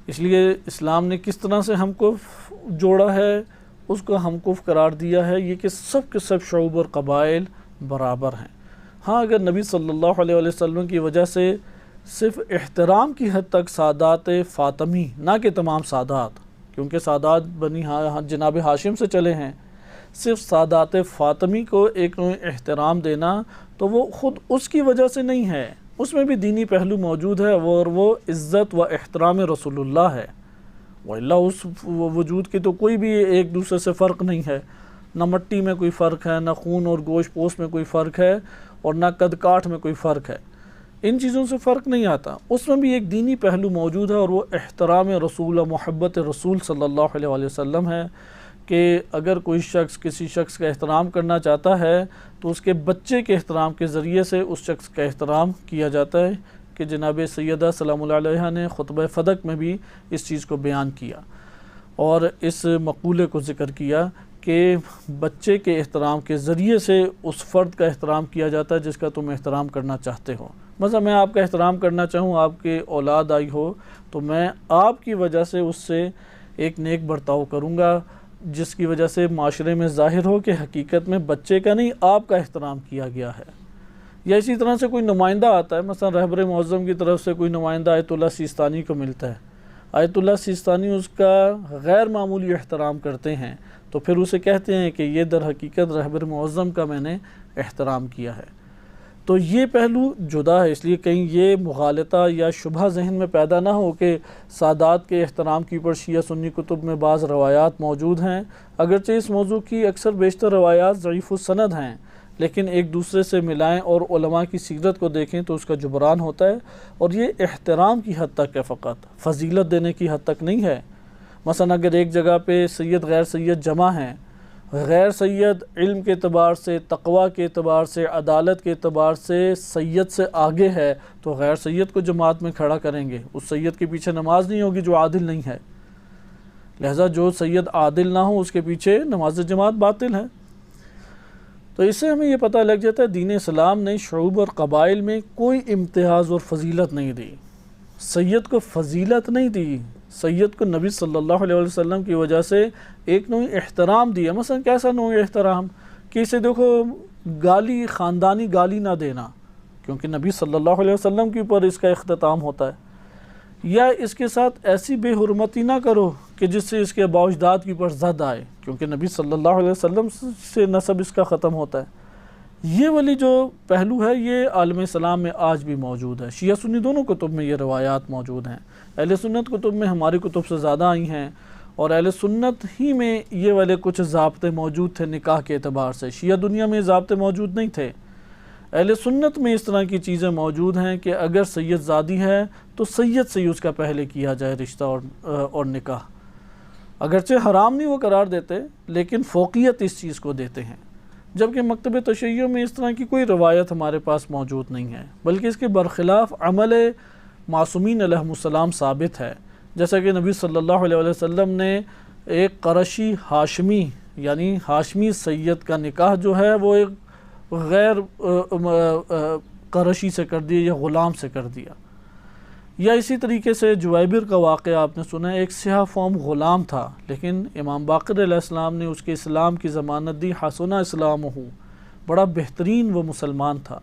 اس لیے اسلام نے کس طرح سے ہمکف جوڑا ہے، اس کو ہمکف قرار دیا ہے یہ کہ سب کے سب شعوب اور قبائل برابر ہیں۔ ہاں اگر نبی صلی اللہ علیہ وسلم کی وجہ سے صرف احترام کی حد تک سادات فاطمی، نہ کہ تمام سادات، کیونکہ سادات بنی جناب ہاشم سے چلے ہیں، صرف سادات فاطمی کو ایک نوع احترام دینا تو وہ خود اس کی وجہ سے نہیں ہے، اس میں بھی دینی پہلو موجود ہے، اور وہ عزت و احترام رسول اللہ ہے، وَإِلَّا اس وجود کی تو کوئی بھی ایک دوسرے سے فرق نہیں ہے، نہ مٹی میں کوئی فرق ہے، نہ خون اور گوشت پوست میں کوئی فرق ہے، اور نہ قد کاٹ میں کوئی فرق ہے، ان چیزوں سے فرق نہیں آتا، اس میں بھی ایک دینی پہلو موجود ہے، اور وہ احترام رسول و محبت رسول صلی اللہ علیہ وسلم ہے، کہ اگر کوئی شخص کسی شخص کا احترام کرنا چاہتا ہے تو اس کے بچے کے احترام کے ذریعے سے اس شخص کا احترام کیا جاتا ہے، کہ جناب سیدہ سلام اللہ علیہ نے خطبہ فدق میں بھی اس چیز کو بیان کیا اور اس مقولے کو ذکر کیا کہ بچے کے احترام کے ذریعے سے اس فرد کا احترام کیا جاتا ہے جس کا تم احترام کرنا چاہتے ہو۔ مثلا میں آپ کا احترام کرنا چاہوں، آپ کے اولاد آئی ہو تو میں آپ کی وجہ سے اس سے ایک نیک برتاؤ کروں گا، جس کی وجہ سے معاشرے میں ظاہر ہو کہ حقیقت میں بچے کا نہیں آپ کا احترام کیا گیا ہے۔ یا اسی طرح سے کوئی نمائندہ آتا ہے، مثلا رہبر معظم کی طرف سے کوئی نمائندہ آیت اللہ سیستانی کو ملتا ہے، آیت اللہ سیستانی اس کا غیر معمولی احترام کرتے ہیں، تو پھر اسے کہتے ہیں کہ یہ در حقیقت رہبر معظم کا میں نے احترام کیا ہے۔ تو یہ پہلو جدا ہے، اس لیے کہیں یہ مغالطہ یا شبہ ذہن میں پیدا نہ ہو کہ سادات کے احترام کی پر شیعہ سنی کتب میں بعض روایات موجود ہیں، اگرچہ اس موضوع کی اکثر بیشتر روایات ضعیف السند ہیں، لیکن ایک دوسرے سے ملائیں اور علماء کی سیرت کو دیکھیں تو اس کا جبران ہوتا ہے، اور یہ احترام کی حد تک ہے، فقط فضیلت دینے کی حد تک نہیں ہے۔ مثلا اگر ایک جگہ پہ سید غیر سید جمع ہیں، غیر سید علم کے اعتبار سے، تقوی کے اعتبار سے، عدالت کے اعتبار سے سید سے آگے ہے، تو غیر سید کو جماعت میں کھڑا کریں گے، اس سید کے پیچھے نماز نہیں ہوگی جو عادل نہیں ہے، لہذا جو سید عادل نہ ہو اس کے پیچھے نماز جماعت باطل ہے۔ تو اس سے ہمیں یہ پتہ لگ جاتا ہے دین اسلام نے شعوب اور قبائل میں کوئی امتیاز اور فضیلت نہیں دی، سید کو فضیلت نہیں دی، سید کو نبی صلی اللہ علیہ وسلم کی وجہ سے ایک نوع احترام دیا۔ مثلا کیسا نوع احترام کہ اسے دیکھو گالی، خاندانی گالی نہ دینا، کیونکہ نبی صلی اللہ علیہ وسلم کے اوپر اس کا اختتام ہوتا ہے، یا اس کے ساتھ ایسی بے حرمتی نہ کرو کہ جس سے اس کے آباء و اجداد کے اوپر زد آئے، کیونکہ نبی صلی اللہ علیہ وسلم سے نسب اس کا ختم ہوتا ہے۔ یہ والی جو پہلو ہے یہ عالم اسلام میں آج بھی موجود ہے، شیعہ سنی دونوں کتب میں یہ روایات موجود ہیں، اہل سنت کتب میں ہماری کتب سے زیادہ آئی ہیں، اور اہل سنت ہی میں یہ والے کچھ ضابطے موجود تھے نکاح کے اعتبار سے، شیعہ دنیا میں ضابطے موجود نہیں تھے۔ اہل سنت میں اس طرح کی چیزیں موجود ہیں کہ اگر سید زادی ہے تو سید سے ہی اس کا پہلے کیا جائے رشتہ اور نکاح، اگرچہ حرام نہیں وہ قرار دیتے لیکن فوقیت اس چیز کو دیتے ہیں، جبکہ مکتب تشیع میں اس طرح کی کوئی روایت ہمارے پاس موجود نہیں ہے، بلکہ اس کے برخلاف عمل معصومین علیہم السلام ثابت ہے، جیسا کہ نبی صلی اللہ علیہ وسلم نے ایک قرشی ہاشمی یعنی ہاشمی سید کا نکاح جو ہے وہ ایک غیر قرشی سے کر دیا یا غلام سے کر دیا، یا اسی طریقے سے جویبر کا واقعہ آپ نے سنا ہے، ایک سیاہ فام غلام تھا لیکن امام باقر علیہ السلام نے اس کے اسلام کی ضمانت دی، حسن اسلامہ، بڑا بہترین وہ مسلمان تھا۔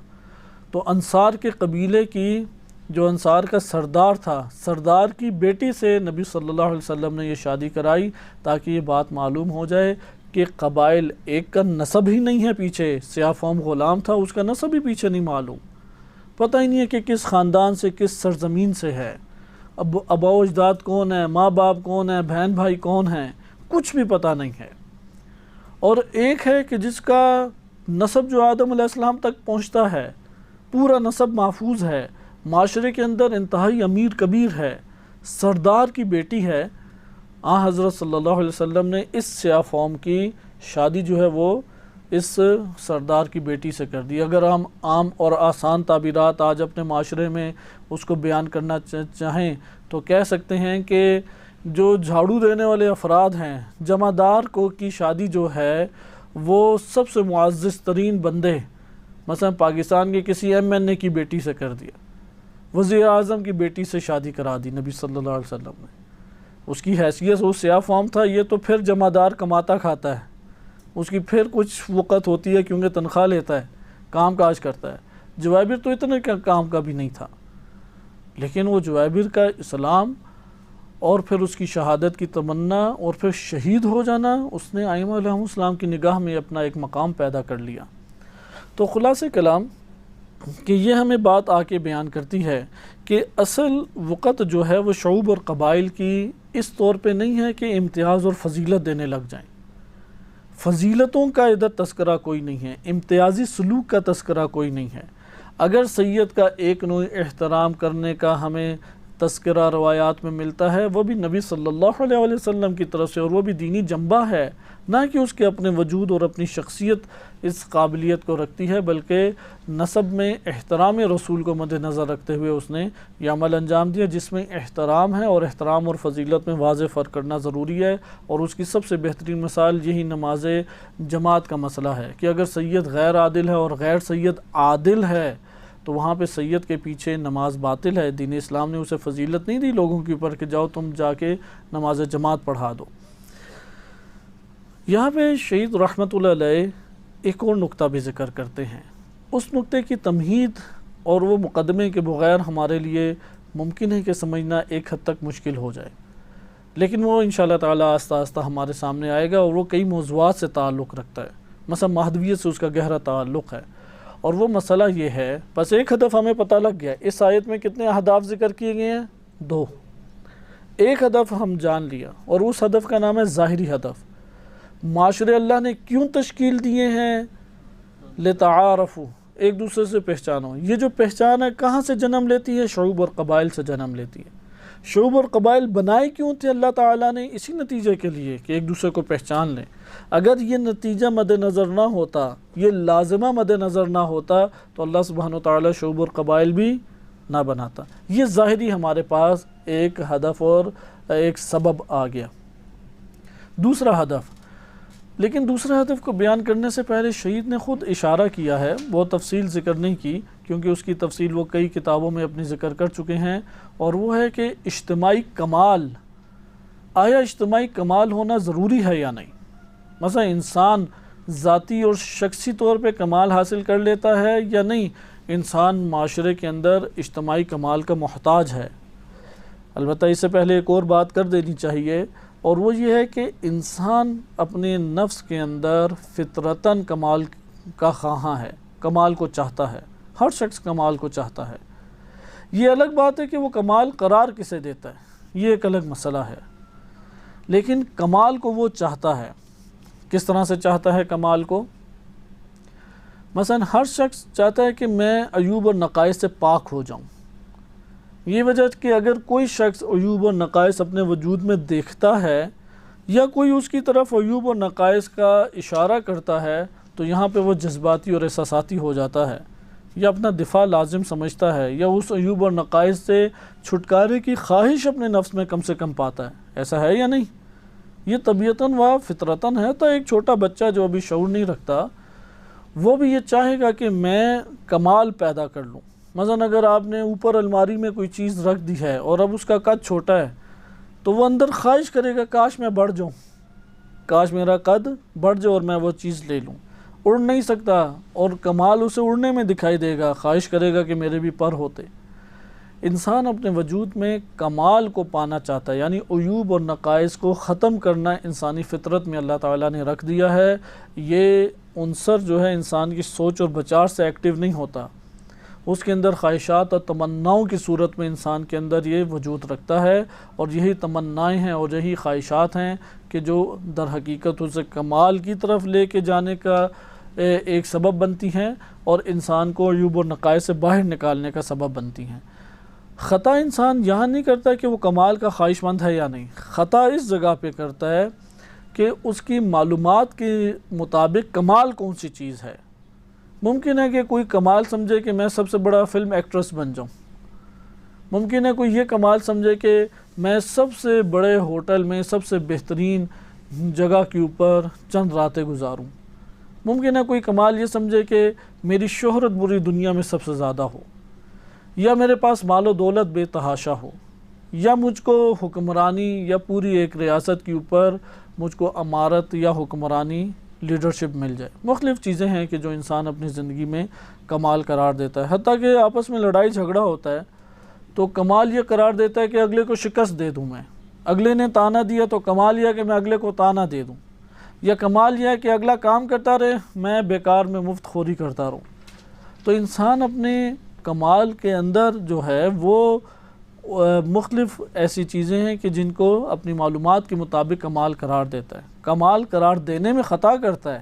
تو انصار کے قبیلے کی جو انصار کا سردار تھا، سردار کی بیٹی سے نبی صلی اللہ علیہ وسلم نے یہ شادی کرائی تاکہ یہ بات معلوم ہو جائے کہ قبائل ایک کا نسب ہی نہیں ہے پیچھے، سیاہ فام غلام تھا اس کا نسب ہی پیچھے نہیں معلوم، پتہ ہی نہیں ہے کہ کس خاندان سے کس سرزمین سے ہے، آباء و اجداد کون ہیں، ماں باپ کون ہیں، بہن بھائی کون ہیں، کچھ بھی پتہ نہیں ہے۔ اور ایک ہے کہ جس کا نسب جو آدم علیہ السلام تک پہنچتا ہے، پورا نسب محفوظ ہے، معاشرے کے اندر انتہائی امیر کبیر ہے، سردار کی بیٹی ہے، حضرت صلی اللہ علیہ وسلم نے اس سیاہ فام کی شادی جو ہے وہ اس سردار کی بیٹی سے کر دی۔ اگر ہم عام اور آسان تعبیرات آج اپنے معاشرے میں اس کو بیان کرنا چاہیں تو کہہ سکتے ہیں کہ جو جھاڑو دینے والے افراد ہیں، جمعدار کو کی شادی جو ہے وہ سب سے معزز ترین بندے، مثلا پاکستان کے کسی MNA کی بیٹی سے کر دیا، وزیر اعظم کی بیٹی سے شادی کرا دی نبی صلی اللہ علیہ وسلم نے۔ اس کی حیثیت وہ سیاہ فام تھا، یہ تو پھر جمعدار کماتا کھاتا ہے، اس کی پھر کچھ وقت ہوتی ہے کیونکہ تنخواہ لیتا ہے، کام کاج کرتا ہے۔ جوابر تو اتنے کام کا بھی نہیں تھا، لیکن وہ جوابر کا اسلام اور پھر اس کی شہادت کی تمنا اور پھر شہید ہو جانا، اس نے ائمہ علیہ السلام کی نگاہ میں اپنا ایک مقام پیدا کر لیا۔ تو خلاصہ کلام کہ یہ ہمیں بات آ کے بیان کرتی ہے کہ اصل وقت جو ہے وہ شعوب اور قبائل کی اس طور پہ نہیں ہے کہ امتیاز اور فضیلت دینے لگ جائیں۔ فضیلتوں کا ادھر تذکرہ کوئی نہیں ہے، امتیازی سلوک کا تذکرہ کوئی نہیں ہے۔ اگر سید کا ایک نوع احترام کرنے کا ہمیں تذکرہ روایات میں ملتا ہے، وہ بھی نبی صلی اللہ علیہ وسلم کی طرف سے، اور وہ بھی دینی جنبہ ہے، نہ کہ اس کے اپنے وجود اور اپنی شخصیت اس قابلیت کو رکھتی ہے، بلکہ نسب میں احترام رسول کو مد نظر رکھتے ہوئے اس نے یہ عمل انجام دیا جس میں احترام ہے، اور احترام اور فضیلت میں واضح فرق کرنا ضروری ہے۔ اور اس کی سب سے بہترین مثال یہی نماز جماعت کا مسئلہ ہے کہ اگر سید غیر عادل ہے اور غیر سید عادل ہے تو وہاں پہ سید کے پیچھے نماز باطل ہے۔ دین اسلام نے اسے فضیلت نہیں دی لوگوں کے اوپر کہ جاؤ تم جا کے نماز جماعت پڑھا دو۔ یہاں پہ شہید رحمۃ اللہ علیہ ایک اور نقطہ بھی ذکر کرتے ہیں، اس نقطے کی تمہید اور وہ مقدمے کے بغیر ہمارے لیے ممکن ہے کہ سمجھنا ایک حد تک مشکل ہو جائے، لیکن وہ انشاءاللہ تعالی آہستہ آہستہ ہمارے سامنے آئے گا، اور وہ کئی موضوعات سے تعلق رکھتا ہے، مثلا مہدویت سے اس کا گہرا تعلق ہے۔ اور وہ مسئلہ یہ ہے، بس ایک ہدف ہمیں پتہ لگ گیا، اس آیت میں کتنے اہداف ذکر کیے گئے ہیں؟ 2۔ ایک ہدف ہم جان لیا، اور اس ہدف کا نام ہے ظاہری ہدف۔ معاشرے اللہ نے کیوں تشکیل دیے ہیں؟ لتعارفوا، ایک دوسرے سے پہچانو۔ یہ جو پہچان ہے کہاں سے جنم لیتی ہے؟ شعوب اور قبائل سے جنم لیتی ہے۔ شعوب اور قبائل بنائے کیوں تھے اللہ تعالیٰ نے؟ اسی نتیجے کے لیے کہ ایک دوسرے کو پہچان لیں۔ اگر یہ نتیجہ مد نظر نہ ہوتا، یہ لازمہ مد نظر نہ ہوتا تو اللہ سبحانہ وتعالیٰ شعوب اور قبائل بھی نہ بناتا۔ یہ ظاہری ہمارے پاس ایک ہدف اور ایک سبب آ گیا۔ دوسرا ہدف، لیکن دوسرے ہدف کو بیان کرنے سے پہلے شہید نے خود اشارہ کیا ہے، وہ تفصیل ذکر نہیں کی کیونکہ اس کی تفصیل وہ کئی کتابوں میں اپنی ذکر کر چکے ہیں، اور وہ ہے کہ اجتماعی کمال، آیا اجتماعی کمال ہونا ضروری ہے یا نہیں؟ مثلا انسان ذاتی اور شخصی طور پہ کمال حاصل کر لیتا ہے یا نہیں؟ انسان معاشرے کے اندر اجتماعی کمال کا محتاج ہے۔ البتہ اس سے پہلے ایک اور بات کر دینی چاہیے، اور وہ یہ ہے کہ انسان اپنے نفس کے اندر فطرتاً کمال کا خواہاں ہے، کمال کو چاہتا ہے، ہر شخص کمال کو چاہتا ہے۔ یہ الگ بات ہے کہ وہ کمال قرار کسے دیتا ہے، یہ ایک الگ مسئلہ ہے، لیکن کمال کو وہ چاہتا ہے۔ کس طرح سے چاہتا ہے کمال کو؟ مثلا ہر شخص چاہتا ہے کہ میں عیوب اور نقائص سے پاک ہو جاؤں۔ یہ وجہ کہ اگر کوئی شخص عیوب اور نقائص اپنے وجود میں دیکھتا ہے، یا کوئی اس کی طرف عیوب اور نقائص کا اشارہ کرتا ہے، تو یہاں پہ وہ جذباتی اور احساساتی ہو جاتا ہے، یا اپنا دفاع لازم سمجھتا ہے، یا اس عیوب اور نقائص سے چھٹکارے کی خواہش اپنے نفس میں کم سے کم پاتا ہے۔ ایسا ہے یا نہیں؟ یہ طبیعتاً و فطرتاً ہے۔ تو ایک چھوٹا بچہ جو ابھی شعور نہیں رکھتا، وہ بھی یہ چاہے گا کہ میں کمال پیدا کر لوں۔ مثلا اگر آپ نے اوپر الماری میں کوئی چیز رکھ دی ہے اور اب اس کا قد چھوٹا ہے، تو وہ اندر خواہش کرے گا کاش میں بڑھ جاؤں، کاش میرا قد بڑھ جائے اور میں وہ چیز لے لوں۔ اڑ نہیں سکتا، اور کمال اسے اڑنے میں دکھائی دے گا، خواہش کرے گا کہ میرے بھی پر ہوتے۔ انسان اپنے وجود میں کمال کو پانا چاہتا ہے، یعنی عیوب اور نقائص کو ختم کرنا انسانی فطرت میں اللہ تعالیٰ نے رکھ دیا ہے۔ یہ عنصر جو ہے انسان کی سوچ اور بچار سے ایکٹیو نہیں ہوتا، اس کے اندر خواہشات اور تمناؤں کی صورت میں انسان کے اندر یہ وجود رکھتا ہے، اور یہی تمنائیں ہیں اور یہی خواہشات ہیں کہ جو در حقیقت اسے کمال کی طرف لے کے جانے کا ایک سبب بنتی ہیں، اور انسان کو عیوب اور نقائص سے باہر نکالنے کا سبب بنتی ہیں۔ خطا انسان یہاں نہیں کرتا کہ وہ کمال کا خواہش مند ہے یا نہیں، خطا اس جگہ پہ کرتا ہے کہ اس کی معلومات کے مطابق کمال کون سی چیز ہے۔ ممکن ہے کہ کوئی کمال سمجھے کہ میں سب سے بڑا فلم ایکٹریس بن جاؤں، ممکن ہے کوئی یہ کمال سمجھے کہ میں سب سے بڑے ہوٹل میں سب سے بہترین جگہ کے اوپر چند راتیں گزاروں، ممکن ہے کوئی کمال یہ سمجھے کہ میری شہرت پوری دنیا میں سب سے زیادہ ہو، یا میرے پاس مال و دولت بے تحاشا ہو، یا مجھ کو حکمرانی یا پوری ایک ریاست کے اوپر مجھ کو امارت یا حکمرانی لیڈرشپ مل جائے۔ مختلف چیزیں ہیں کہ جو انسان اپنی زندگی میں کمال قرار دیتا ہے، حتیٰ کہ آپس میں لڑائی جھگڑا ہوتا ہے تو کمال یہ قرار دیتا ہے کہ اگلے کو شکست دے دوں، میں اگلے نے تانا دیا تو کمال یہ ہے کہ میں اگلے کو تانا دے دوں، یا کمال یہ ہے کہ اگلا کام کرتا رہے میں بیکار میں مفت خوری کرتا رہوں۔ تو انسان اپنے کمال کے اندر جو ہے وہ مختلف ایسی چیزیں ہیں کہ جن کو اپنی معلومات کے مطابق کمال قرار دیتا ہے، کمال قرار دینے میں خطا کرتا ہے،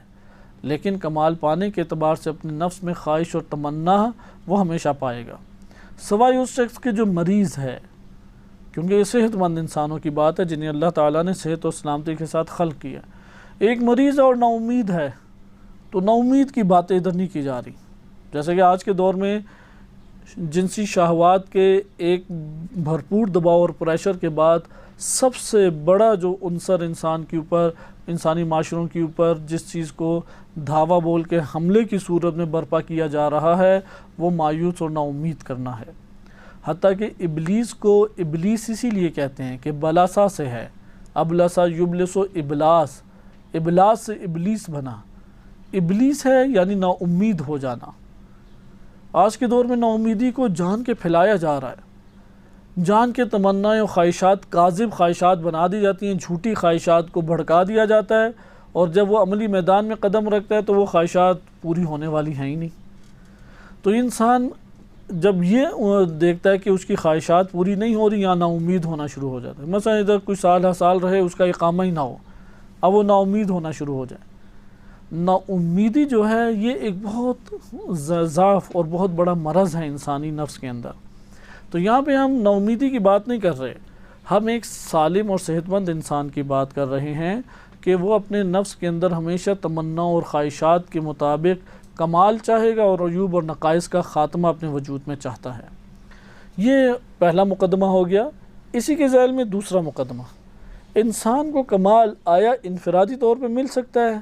لیکن کمال پانے کے اعتبار سے اپنے نفس میں خواہش اور تمنا وہ ہمیشہ پائے گا، سوائے اس شخص کے جو مریض ہے، کیونکہ یہ صحت مند انسانوں کی بات ہے جنہیں اللہ تعالیٰ نے صحت و سلامتی کے ساتھ خلق کیا۔ ایک مریض ہے اور نا امید ہے تو نا امید کی باتیں ادھر نہیں کی جا رہی، جیسے کہ آج کے دور میں جنسی شہوات کے ایک بھرپور دباؤ اور پریشر کے بعد سب سے بڑا جو عنصر انسان کے اوپر، انسانی معاشروں کے اوپر جس چیز کو دھاوا بول کے حملے کی صورت میں برپا کیا جا رہا ہے وہ مایوس اور نا امید کرنا ہے۔ حتیٰ کہ ابلیس کو ابلیس اسی لیے کہتے ہیں کہ بلاسا سے ہے، ابلسا یبلس و ابلاس، ابلاس سے ابلیس بنا، ابلیس ہے یعنی نا امید ہو جانا۔ آج کے دور میں نا امیدی کو جان کے پھیلایا جا رہا ہے، جان کے تمنائیں و خواہشات کاذب خواہشات بنا دی جاتی ہیں، جھوٹی خواہشات کو بھڑکا دیا جاتا ہے، اور جب وہ عملی میدان میں قدم رکھتا ہے تو وہ خواہشات پوری ہونے والی ہیں ہی نہیں۔ تو انسان جب یہ دیکھتا ہے کہ اس کی خواہشات پوری نہیں ہو رہی یا نا امید ہونا شروع ہو جاتا ہے، مثلا ادھر کوئی سال ہر سال رہے اس کا اقامہ ہی نہ ہو، اب وہ نا امید ہونا شروع ہو جائے۔ نا امیدی جو ہے یہ ایک بہت ضعف اور بہت بڑا مرض ہے انسانی نفس کے اندر۔ تو یہاں پہ ہم نا امیدی کی بات نہیں کر رہے، ہم ایک سالم اور صحت مند انسان کی بات کر رہے ہیں کہ وہ اپنے نفس کے اندر ہمیشہ تمنا اور خواہشات کے مطابق کمال چاہے گا اور عیوب اور نقائص کا خاتمہ اپنے وجود میں چاہتا ہے۔ یہ پہلا مقدمہ ہو گیا۔ اسی کے ذیل میں دوسرا مقدمہ، انسان کو کمال آیا انفرادی طور پہ مل سکتا ہے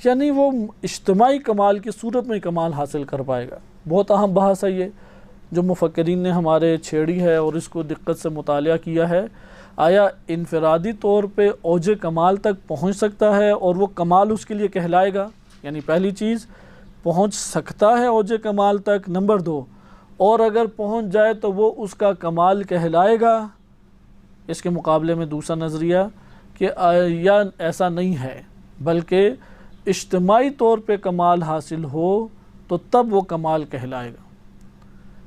یعنی وہ اجتماعی کمال کی صورت میں کمال حاصل کر پائے گا؟ بہت اہم بحث ہے یہ جو مفکرین نے ہمارے چھیڑی ہے اور اس کو دقت سے مطالعہ کیا ہے۔ آیا انفرادی طور پہ اوج کمال تک پہنچ سکتا ہے اور وہ کمال اس کے لیے کہلائے گا؟ یعنی پہلی چیز پہنچ سکتا ہے اوج کمال تک، نمبر دو اور اگر پہنچ جائے تو وہ اس کا کمال کہلائے گا؟ اس کے مقابلے میں دوسرا نظریہ کہ یا ایسا نہیں ہے بلکہ اجتماعی طور پہ کمال حاصل ہو تو تب وہ کمال کہلائے گا،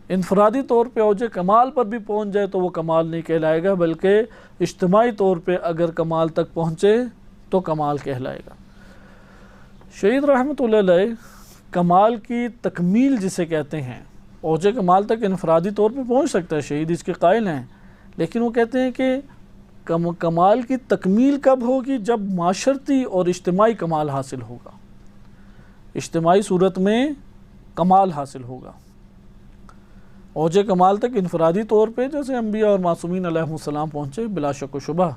انفرادی طور پہ اوج کمال پر بھی پہنچ جائے تو وہ کمال نہیں کہلائے گا بلکہ اجتماعی طور پہ اگر کمال تک پہنچے تو کمال کہلائے گا۔ شہید رحمۃ اللہ علیہ کمال کی تکمیل جسے کہتے ہیں، اوج کمال تک انفرادی طور پہ پہنچ سکتا ہے، شہید اس کے قائل ہیں، لیکن وہ کہتے ہیں کہ کمال کی تکمیل کب ہوگی؟ جب معاشرتی اور اجتماعی کمال حاصل ہوگا، اجتماعی صورت میں کمال حاصل ہوگا۔ اوج کمال تک انفرادی طور پہ جیسے انبیاء اور معصومین علیہ السلام پہنچے بلا شک و شبہ،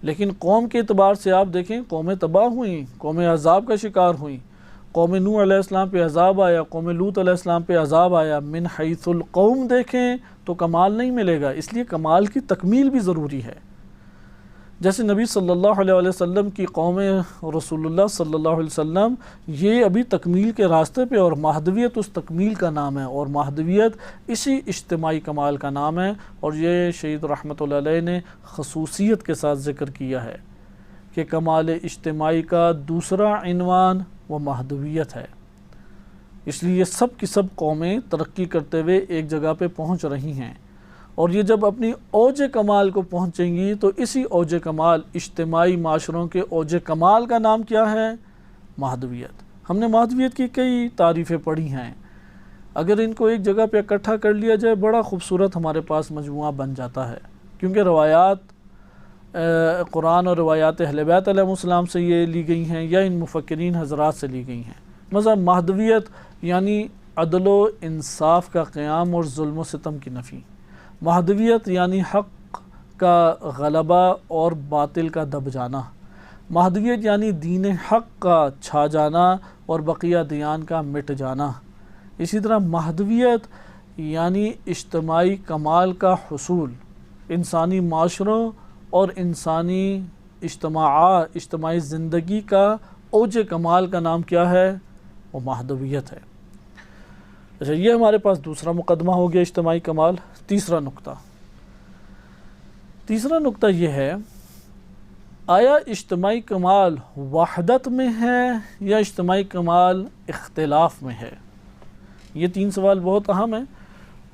لیکن قوم کے اعتبار سے آپ دیکھیں قومیں تباہ ہوئیں، قومیں عذاب کا شکار ہوئیں، قوم نوح علیہ السلام پہ عذاب آیا، قوم لوط علیہ السلام پہ عذاب آیا، من حیث القوم دیکھیں تو کمال نہیں ملے گا، اس لیے کمال کی تکمیل بھی ضروری ہے۔ جیسے نبی صلی اللہ علیہ وسلم کی قوم رسول اللہ صلی اللہ علیہ وسلم یہ ابھی تکمیل کے راستے پہ، اور مہدویت اس تکمیل کا نام ہے، اور مہدویت اسی اجتماعی کمال کا نام ہے، اور یہ شہید رحمۃ اللہ علیہ نے خصوصیت کے ساتھ ذکر کیا ہے کہ کمال اجتماعی کا دوسرا عنوان وہ مہدویت ہے۔ اس لیے سب کی سب قومیں ترقی کرتے ہوئے ایک جگہ پہ پہنچ رہی ہیں، اور یہ جب اپنی اوج کمال کو پہنچیں گی تو اسی اوج کمال اجتماعی معاشروں کے اوج کمال کا نام کیا ہے؟ مہدویت۔ ہم نے مہدویت کی کئی تعریفیں پڑھی ہیں، اگر ان کو ایک جگہ پہ اکٹھا کر لیا جائے بڑا خوبصورت ہمارے پاس مجموعہ بن جاتا ہے، کیونکہ روایات قرآن اور روایات اہل بیت علیہ السلام سے یہ لی گئی ہیں یا ان مفکرین حضرات سے لی گئی ہیں۔ مثلا مہدویت یعنی عدل و انصاف کا قیام اور ظلم و ستم کی نفی، مہدویت یعنی حق کا غلبہ اور باطل کا دب جانا، مہدویت یعنی دین حق کا چھا جانا اور بقیہ دیان کا مٹ جانا۔ اسی طرح مہدویت یعنی اجتماعی کمال کا حصول، انسانی معاشروں اور انسانی اجتماعی زندگی کا اوج کمال کا نام کیا ہے؟ وہ مہدویت ہے۔ اچھا، یہ ہمارے پاس دوسرا مقدمہ ہو گیا اجتماعی کمال۔ تیسرا نقطہ یہ ہے، آیا اجتماعی کمال وحدت میں ہے یا اجتماعی کمال اختلاف میں ہے؟ یہ تین سوال بہت اہم ہیں،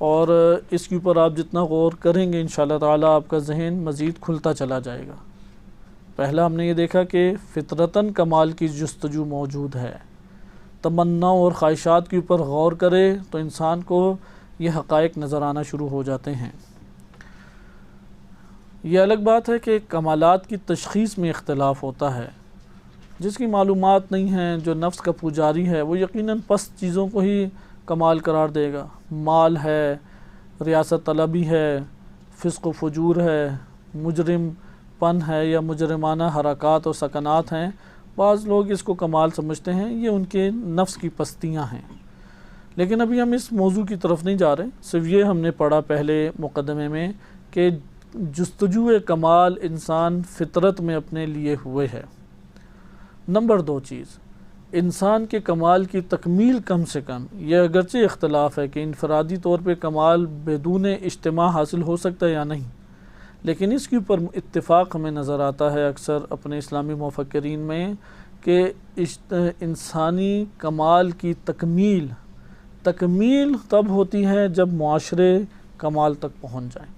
اور اس کے اوپر آپ جتنا غور کریں گے انشاءاللہ تعالی آپ کا ذہن مزید کھلتا چلا جائے گا۔ پہلا ہم نے یہ دیکھا کہ فطرتاً کمال کی جستجو موجود ہے، تمنا اور خواہشات کے اوپر غور کرے تو انسان کو یہ حقائق نظر آنا شروع ہو جاتے ہیں۔ یہ الگ بات ہے کہ کمالات کی تشخیص میں اختلاف ہوتا ہے، جس کی معلومات نہیں ہیں، جو نفس کا پجاری ہے، وہ یقیناً پست چیزوں کو ہی کمال قرار دے گا۔ مال ہے، ریاست طلبی ہے، فسق و فجور ہے، مجرم پن ہے یا مجرمانہ حرکات اور سکنات ہیں، بعض لوگ اس کو کمال سمجھتے ہیں، یہ ان کے نفس کی پستیاں ہیں۔ لیکن ابھی ہم اس موضوع کی طرف نہیں جا رہے، صرف یہ ہم نے پڑھا پہلے مقدمے میں کہ جستجو کمال انسان فطرت میں اپنے لیے ہوئے ہے۔ نمبر 2 چیز، انسان کے کمال کی تکمیل کم سے کم، یہ اگرچہ اختلاف ہے کہ انفرادی طور پہ کمال بدون اجتماع حاصل ہو سکتا ہے یا نہیں، لیکن اس کے اوپر اتفاق ہمیں نظر آتا ہے اکثر اپنے اسلامی مفکرین میں کہ انسانی کمال کی تکمیل تب ہوتی ہے جب معاشرے کمال تک پہنچ جائیں،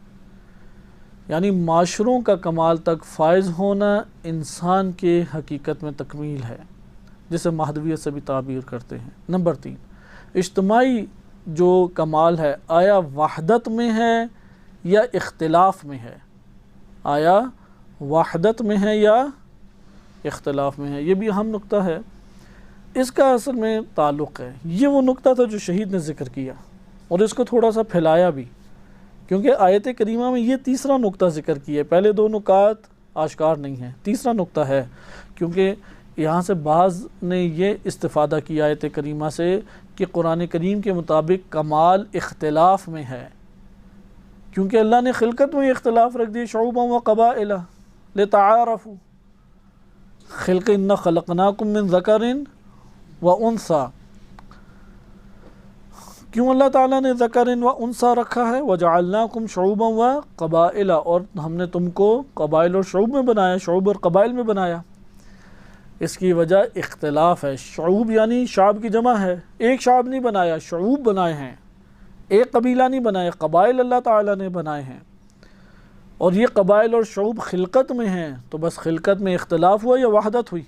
یعنی معاشروں کا کمال تک فائز ہونا انسان کے حقیقت میں تکمیل ہے، جسے مہدویت سے بھی تعبیر کرتے ہیں۔ نمبر 3، اجتماعی جو کمال ہے آیا وحدت میں ہے یا اختلاف میں ہے؟ آیا وحدت میں ہے یا اختلاف میں ہے؟ یہ بھی اہم نقطہ ہے، اس کا اصل میں تعلق ہے، یہ وہ نقطہ تھا جو شہید نے ذکر کیا اور اس کو تھوڑا سا پھیلایا بھی، کیونکہ آیت کریمہ میں یہ تیسرا نقطہ ذکر کیا ہے، پہلے 2 نکات آشکار نہیں ہیں، تیسرا نقطہ ہے، کیونکہ یہاں سے بعض نے یہ استفادہ کیا آیت کریمہ سے کہ قرآن کریم کے مطابق کمال اختلاف میں ہے، کیونکہ اللہ نے خلقت میں اختلاف رکھ دی، شعوبا و قبائل لتعارفوا، خلق انا خلقناکم من ذکر و انثی، کیوں اللہ تعالیٰ نے ذکر و انثی رکھا ہے؟ وجعلناکم شعوبا و قبائل، اور ہم نے تم کو قبائل اور شعوب میں بنایا، شعوب اور قبائل میں بنایا۔ اس کی وجہ اختلاف ہے، شعوب یعنی شعب کی جمع ہے، ایک شعب نہیں بنایا، شعوب بنائے ہیں، ایک قبیلہ نہیں بنائے، قبائل اللہ تعالیٰ نے بنائے ہیں، اور یہ قبائل اور شعوب خلقت میں ہیں، تو بس خلقت میں اختلاف ہوا یا وحدت ہوئی؟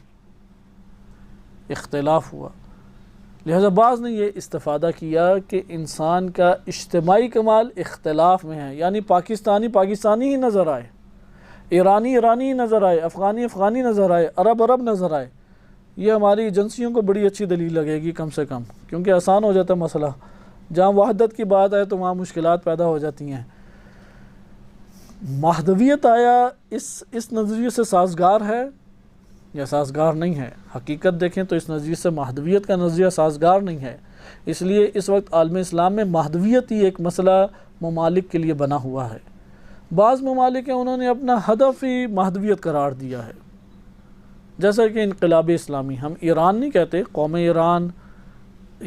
اختلاف ہوا۔ لہذا بعض نے یہ استفادہ کیا کہ انسان کا اجتماعی کمال اختلاف میں ہے، یعنی پاکستانی ہی نظر آئے، ایرانی نظر آئے، افغانی نظر آئے، عرب نظر آئے، یہ ہماری ایجنسیوں کو بڑی اچھی دلیل لگے گی کم سے کم، کیونکہ آسان ہو جاتا ہے مسئلہ، جہاں وحدت کی بات آئے تو وہاں مشکلات پیدا ہو جاتی ہیں۔ مہدویت آیا اس نظریے سے سازگار ہے یا سازگار نہیں ہے؟ حقیقت دیکھیں تو اس نظریے سے مہدویت کا نظریہ سازگار نہیں ہے، اس لیے اس وقت عالم اسلام میں مہدویت ہی ایک مسئلہ ممالک کے لیے بنا ہوا ہے۔ بعض ممالک ہیں انہوں نے اپنا ہدف ہی مہدویت قرار دیا ہے، جیسا کہ انقلاب اسلامی، ہم ایران نہیں کہتے، قوم ایران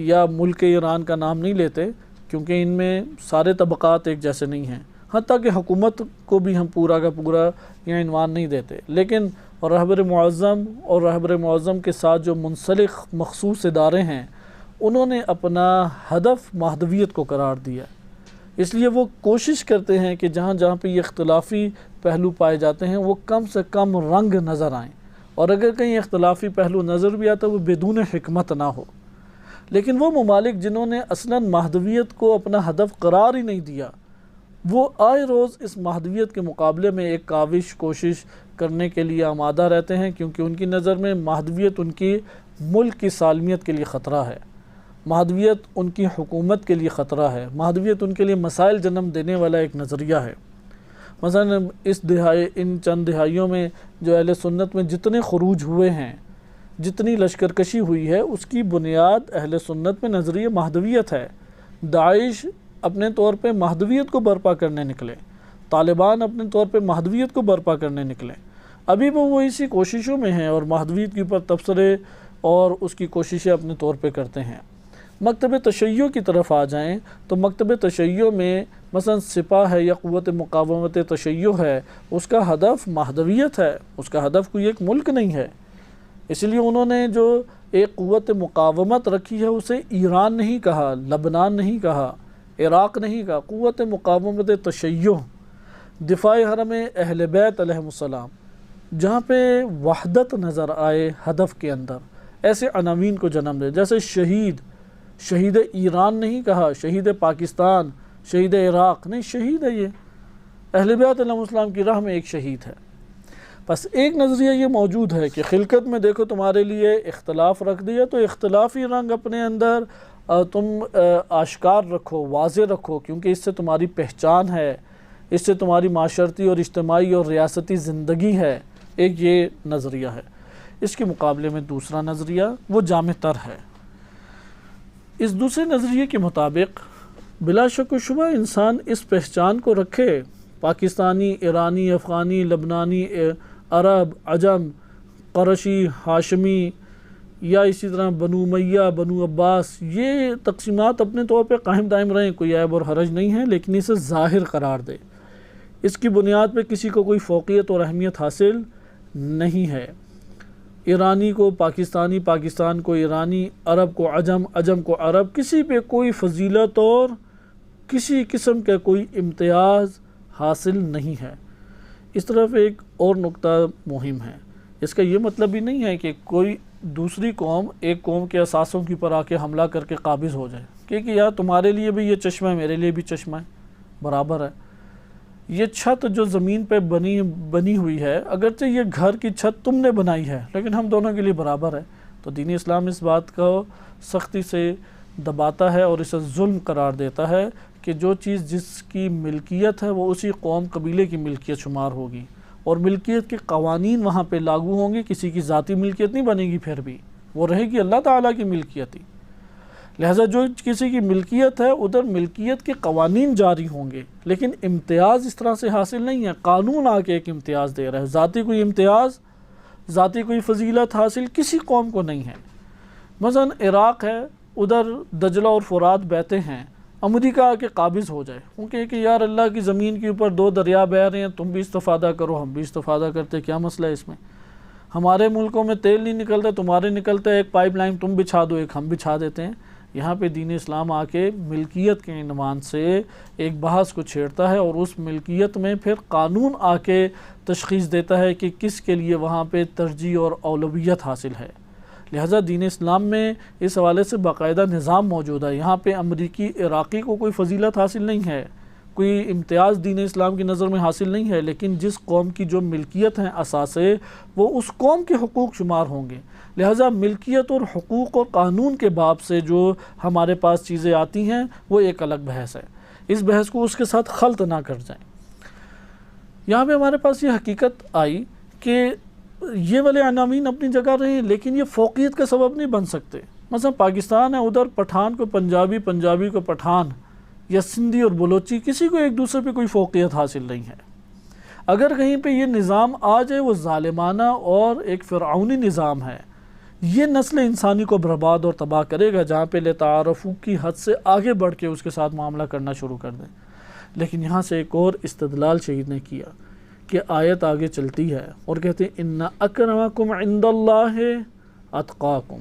یا ملک ایران کا نام نہیں لیتے، کیونکہ ان میں سارے طبقات ایک جیسے نہیں ہیں، حتیٰ کہ حکومت کو بھی ہم پورا کا پورا یہ عنوان نہیں دیتے، لیکن رہبر معظم کے ساتھ جو منسلک مخصوص ادارے ہیں انہوں نے اپنا ہدف مہدویت کو قرار دیا، اس لیے وہ کوشش کرتے ہیں کہ جہاں جہاں پہ یہ اختلافی پہلو پائے جاتے ہیں وہ کم سے کم رنگ نظر آئیں، اور اگر کہیں اختلافی پہلو نظر بھی آتا ہے وہ بدون حکمت نہ ہو۔ لیکن وہ ممالک جنہوں نے اصلاً مہدویت کو اپنا ہدف قرار ہی نہیں دیا، وہ آئے روز اس مہدویت کے مقابلے میں ایک کاوش کوشش کرنے کے لیے آمادہ رہتے ہیں، کیونکہ ان کی نظر میں مہدویت ان کی ملک کی سالمیت کے لیے خطرہ ہے، مہدویت ان کی حکومت کے لیے خطرہ ہے، مہدویت ان کے لیے مسائل جنم دینے والا ایک نظریہ ہے۔ مثلا ان چند دہائیوں میں جو اہل سنت میں جتنے خروج ہوئے ہیں، جتنی لشکرکشی ہوئی ہے، اس کی بنیاد اہل سنت میں نظریہ مہدویت ہے۔ داعش اپنے طور پہ مہدویت کو برپا کرنے نکلے، طالبان اپنے طور پہ مہدویت کو برپا کرنے نکلے، ابھی وہ اسی کوششوں میں ہیں اور مہدویت کے اوپر تبصرے اور اس کی کوششیں اپنے طور پہ کرتے ہیں۔ مکتب تشیع کی طرف آ جائیں تو مکتب تشیع میں مثلا سپاہ ہے یا قوت مقاومت تشیع ہے، اس کا ہدف مہدویت ہے، اس کا ہدف کوئی ایک ملک نہیں ہے۔ اس لیے انہوں نے جو ایک قوت مقاومت رکھی ہے اسے ایران نہیں کہا، لبنان نہیں کہا، عراق نہیں کہا، قوت مقاومت تشیع، دفاع حرم اہل بیت علیہم السلام، جہاں پہ وحدت نظر آئے ہدف کے اندر، ایسے عناوین کو جنم دے۔ جیسے شہید ایران نہیں کہا، شہید پاکستان، شہید عراق نہیں، شہید ہے یہ اہل بیت علیہم السلام کی راہ میں ایک شہید ہے۔ بس ایک نظریہ یہ موجود ہے کہ خلقت میں دیکھو تمہارے لیے اختلاف رکھ دیا تو اختلافی رنگ اپنے اندر تم آشکار رکھو، واضح رکھو، کیونکہ اس سے تمہاری پہچان ہے، اس سے تمہاری معاشرتی اور اجتماعی اور ریاستی زندگی ہے۔ ایک یہ نظریہ ہے۔ اس کے مقابلے میں دوسرا نظریہ وہ جامع تر ہے۔ اس دوسرے نظریے کے مطابق بلا شک و شبہ انسان اس پہچان کو رکھے، پاکستانی، ایرانی، افغانی، لبنانی، عرب، عجم، قرشی، ہاشمی یا اسی طرح بنو امیہ، بنو عباس، یہ تقسیمات اپنے طور پہ قائم دائم رہیں، کوئی عیب اور حرج نہیں ہے، لیکن اسے ظاہر قرار دے، اس کی بنیاد پہ کسی کو کوئی فوقیت اور اہمیت حاصل نہیں ہے۔ ایرانی کو پاکستانی، پاکستان کو ایرانی، عرب کو عجم، عجم کو عرب، کسی پہ کوئی فضیلت اور کسی قسم کا کوئی امتیاز حاصل نہیں ہے۔ اس طرف ایک اور نقطہ مہم ہے، اس کا یہ مطلب بھی نہیں ہے کہ کوئی دوسری قوم ایک قوم کے اثاثوں کی پر آ کے حملہ کر کے قابض ہو جائے، کہ یار تمہارے لیے بھی یہ چشمہ ہے، میرے لیے بھی چشمہ ہے، برابر ہے۔ یہ چھت جو زمین پہ بنی ہوئی ہے، اگرچہ یہ گھر کی چھت تم نے بنائی ہے، لیکن ہم دونوں کے لیے برابر ہے۔ تو دین اسلام اس بات کو سختی سے دباتا ہے اور اسے ظلم قرار دیتا ہے کہ جو چیز جس کی ملکیت ہے وہ اسی قوم قبیلے کی ملکیت شمار ہوگی، اور ملکیت کے قوانین وہاں پہ لاگو ہوں گے، کسی کی ذاتی ملکیت نہیں بنے گی، پھر بھی وہ رہے گی اللہ تعالیٰ کی ملکیت ہی۔ لہٰذا جو کسی کی ملکیت ہے ادھر ملکیت کے قوانین جاری ہوں گے، لیکن امتیاز اس طرح سے حاصل نہیں ہے۔ قانون آ کے ایک امتیاز دے رہا ہے، ذاتی کوئی امتیاز، ذاتی کوئی فضیلت حاصل کسی قوم کو نہیں ہے۔ مثلا عراق ہے، ادھر دجلہ اور فرات بہتے ہیں، امریکہ آ کے قابض ہو جائے، وہ کہے کہ یار اللہ کی زمین کے اوپر دو دریا بہہ رہے ہیں، تم بھی استفادہ کرو، ہم بھی استفادہ کرتے، کیا مسئلہ ہے اس میں؟ ہمارے ملکوں میں تیل نہیں نکلتا، تمہارے نکلتا ہے، ایک پائپ لائن تم بچھا دو، ایک ہم بچھا دیتے ہیں۔ یہاں پہ دین اسلام آ کے ملکیت کے عنوان سے ایک بحث کو چھیڑتا ہے، اور اس ملکیت میں پھر قانون آ کے تشخیص دیتا ہے کہ کس کے لیے وہاں پہ ترجیح اور اولویت حاصل ہے۔ لہٰذا دین اسلام میں اس حوالے سے باقاعدہ نظام موجود ہے۔ یہاں پہ امریکی عراقی کو کوئی فضیلت حاصل نہیں ہے، کوئی امتیاز دین اسلام کی نظر میں حاصل نہیں ہے، لیکن جس قوم کی جو ملکیت ہیں اساسے، وہ اس قوم کے حقوق شمار ہوں گے۔ لہٰذا ملکیت اور حقوق اور قانون کے باب سے جو ہمارے پاس چیزیں آتی ہیں وہ ایک الگ بحث ہے، اس بحث کو اس کے ساتھ خلط نہ کر جائیں۔ یہاں پہ ہمارے پاس یہ حقیقت آئی کہ یہ والے عناوین اپنی جگہ رہے، لیکن یہ فوقیت کا سبب نہیں بن سکتے۔ مثلا پاکستان ہے، ادھر پٹھان کو پنجابی، پنجابی کو پٹھان، یا سندھی اور بلوچی، کسی کو ایک دوسرے پہ کوئی فوقیت حاصل نہیں ہے۔ اگر کہیں پہ یہ نظام آ جائے وہ ظالمانہ اور ایک فرعونی نظام ہے، یہ نسل انسانی کو برباد اور تباہ کرے گا، جہاں پہ لتعارفو کی حد سے آگے بڑھ کے اس کے ساتھ معاملہ کرنا شروع کر دیں۔ لیکن یہاں سے ایک اور استدلال شہید نے کیا کہ آیت آگے چلتی ہے اور کہتے ہیں ان اکرمکم عند اللہ اتقاکم،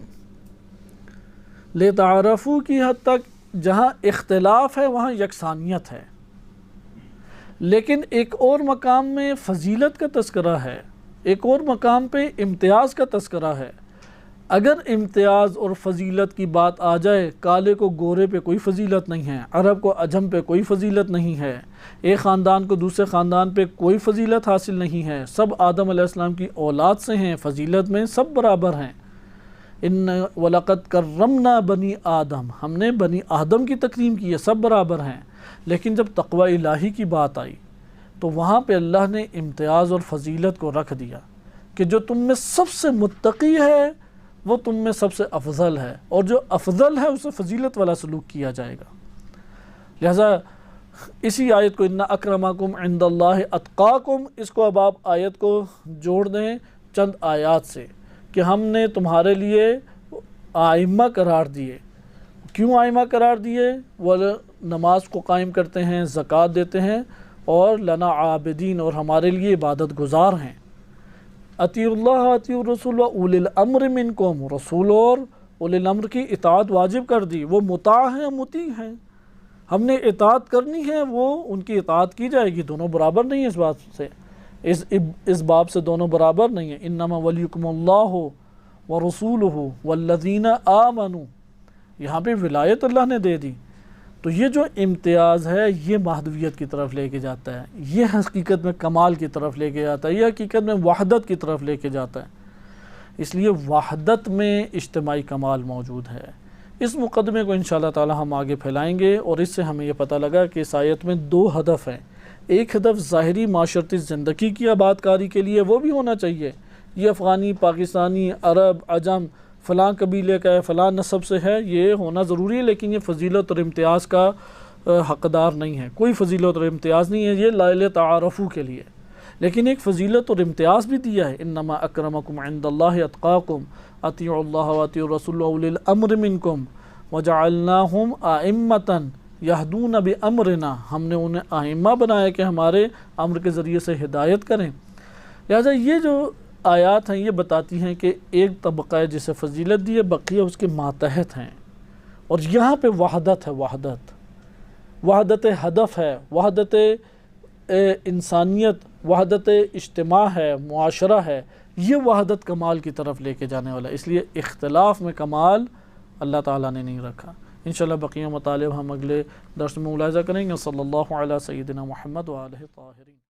لتعارفو کی حد تک جہاں اختلاف ہے وہاں یکسانیت ہے، لیکن ایک اور مقام میں فضیلت کا تذکرہ ہے، ایک اور مقام پہ امتیاز کا تذکرہ ہے۔ اگر امتیاز اور فضیلت کی بات آ جائے، کالے کو گورے پہ کوئی فضیلت نہیں ہے، عرب کو عجم پہ کوئی فضیلت نہیں ہے، ایک خاندان کو دوسرے خاندان پہ کوئی فضیلت حاصل نہیں ہے، سب آدم علیہ السلام کی اولاد سے ہیں، فضیلت میں سب برابر ہیں۔ وَلَقَدْ كَرَّمْنَا بَنِي آدم، ہم نے بنی آدم کی تکریم کی ہے، سب برابر ہیں۔ لیکن جب تقوی الہی کی بات آئی تو وہاں پہ اللہ نے امتیاز اور فضیلت کو رکھ دیا کہ جو تم میں سب سے متقی ہے وہ تم میں سب سے افضل ہے، اور جو افضل ہے اسے فضیلت والا سلوک کیا جائے گا۔ لہذا اسی آیت کو اِنَّ أَكْرَمَكُمْ عِنْدَ اللَّهِ أَتْقَاكُمْ، اس کو اب آپ آیت کو جوڑ دیں چند آیات سے کہ ہم نے تمہارے لیے آئمہ قرار دیے۔ کیوں آئمہ قرار دیے؟ وہ نماز کو قائم کرتے ہیں، زکوٰۃ دیتے ہیں، اور لنا عابدین، اور ہمارے لیے عبادت گزار ہیں۔ اطیعوا اللہ اطیعوا الرسول اولی الامر منکم، رسول اور اولی الامر کی اطاعت واجب کر دی، وہ مطاع ہیں مطیع ہیں، ہم نے اطاعت کرنی ہے، وہ ان کی اطاعت کی جائے گی۔ دونوں برابر نہیں ہیں اس بات سے، اس باب سے دونوں برابر نہیں ہیں۔ انما ولیکم اللہ ورسولہ والذین آمنوا، یہاں پہ ولایت اللہ نے دے دی۔ تو یہ جو امتیاز ہے یہ مہدویت کی طرف لے کے جاتا ہے، یہ حقیقت میں کمال کی طرف لے کے جاتا ہے، یہ حقیقت میں وحدت کی طرف لے کے جاتا ہے۔ اس لیے وحدت میں اجتماعی کمال موجود ہے۔ اس مقدمے کو انشاءاللہ تعالی ہم آگے پھیلائیں گے، اور اس سے ہمیں یہ پتہ لگا کہ اس آیت میں دو ہدف ہیں۔ ایک ہدف ظاہری معاشرتی زندگی کی آباد کاری کے لیے، وہ بھی ہونا چاہیے، یہ افغانی، پاکستانی، عرب، عجم، فلاں قبیلے کا ہے، فلاں نسب سے ہے، یہ ہونا ضروری ہے، لیکن یہ فضیلت اور امتیاز کا حقدار نہیں ہے، کوئی فضیلت اور امتیاز نہیں ہے، یہ لائل تعارفو کے لیے۔ لیکن ایک فضیلت اور امتیاز بھی دیا ہے، انما اکرمکم عند اللہ اتقاکم، اطیعوا اللہ واطیعوا الرسول اولی الامر منکم وجعلناہم ائمۃ یہدون بامرنا، ہم نے انہیں ائمہ بنایا کہ ہمارے امر کے ذریعے سے ہدایت کریں۔ لہذا یہ جو آیات ہیں یہ بتاتی ہیں کہ ایک طبقہ ہے جسے فضیلت دی ہے، بقیہ اس کے ماتحت ہیں، اور یہاں پہ وحدت ہے، وحدت ہدف ہے، وحدت انسانیت، وحدت اجتماع ہے، معاشرہ ہے، یہ وحدت کمال کی طرف لے کے جانے والا ہے۔ اس لیے اختلاف میں کمال اللہ تعالیٰ نے نہیں رکھا۔ انشاءاللہ بقیہ مطالب ہم اگلے درس میں ملاحظہ کریں گے۔ صلی اللہ علیہ سیدنا محمد وآلہ الطاہرین۔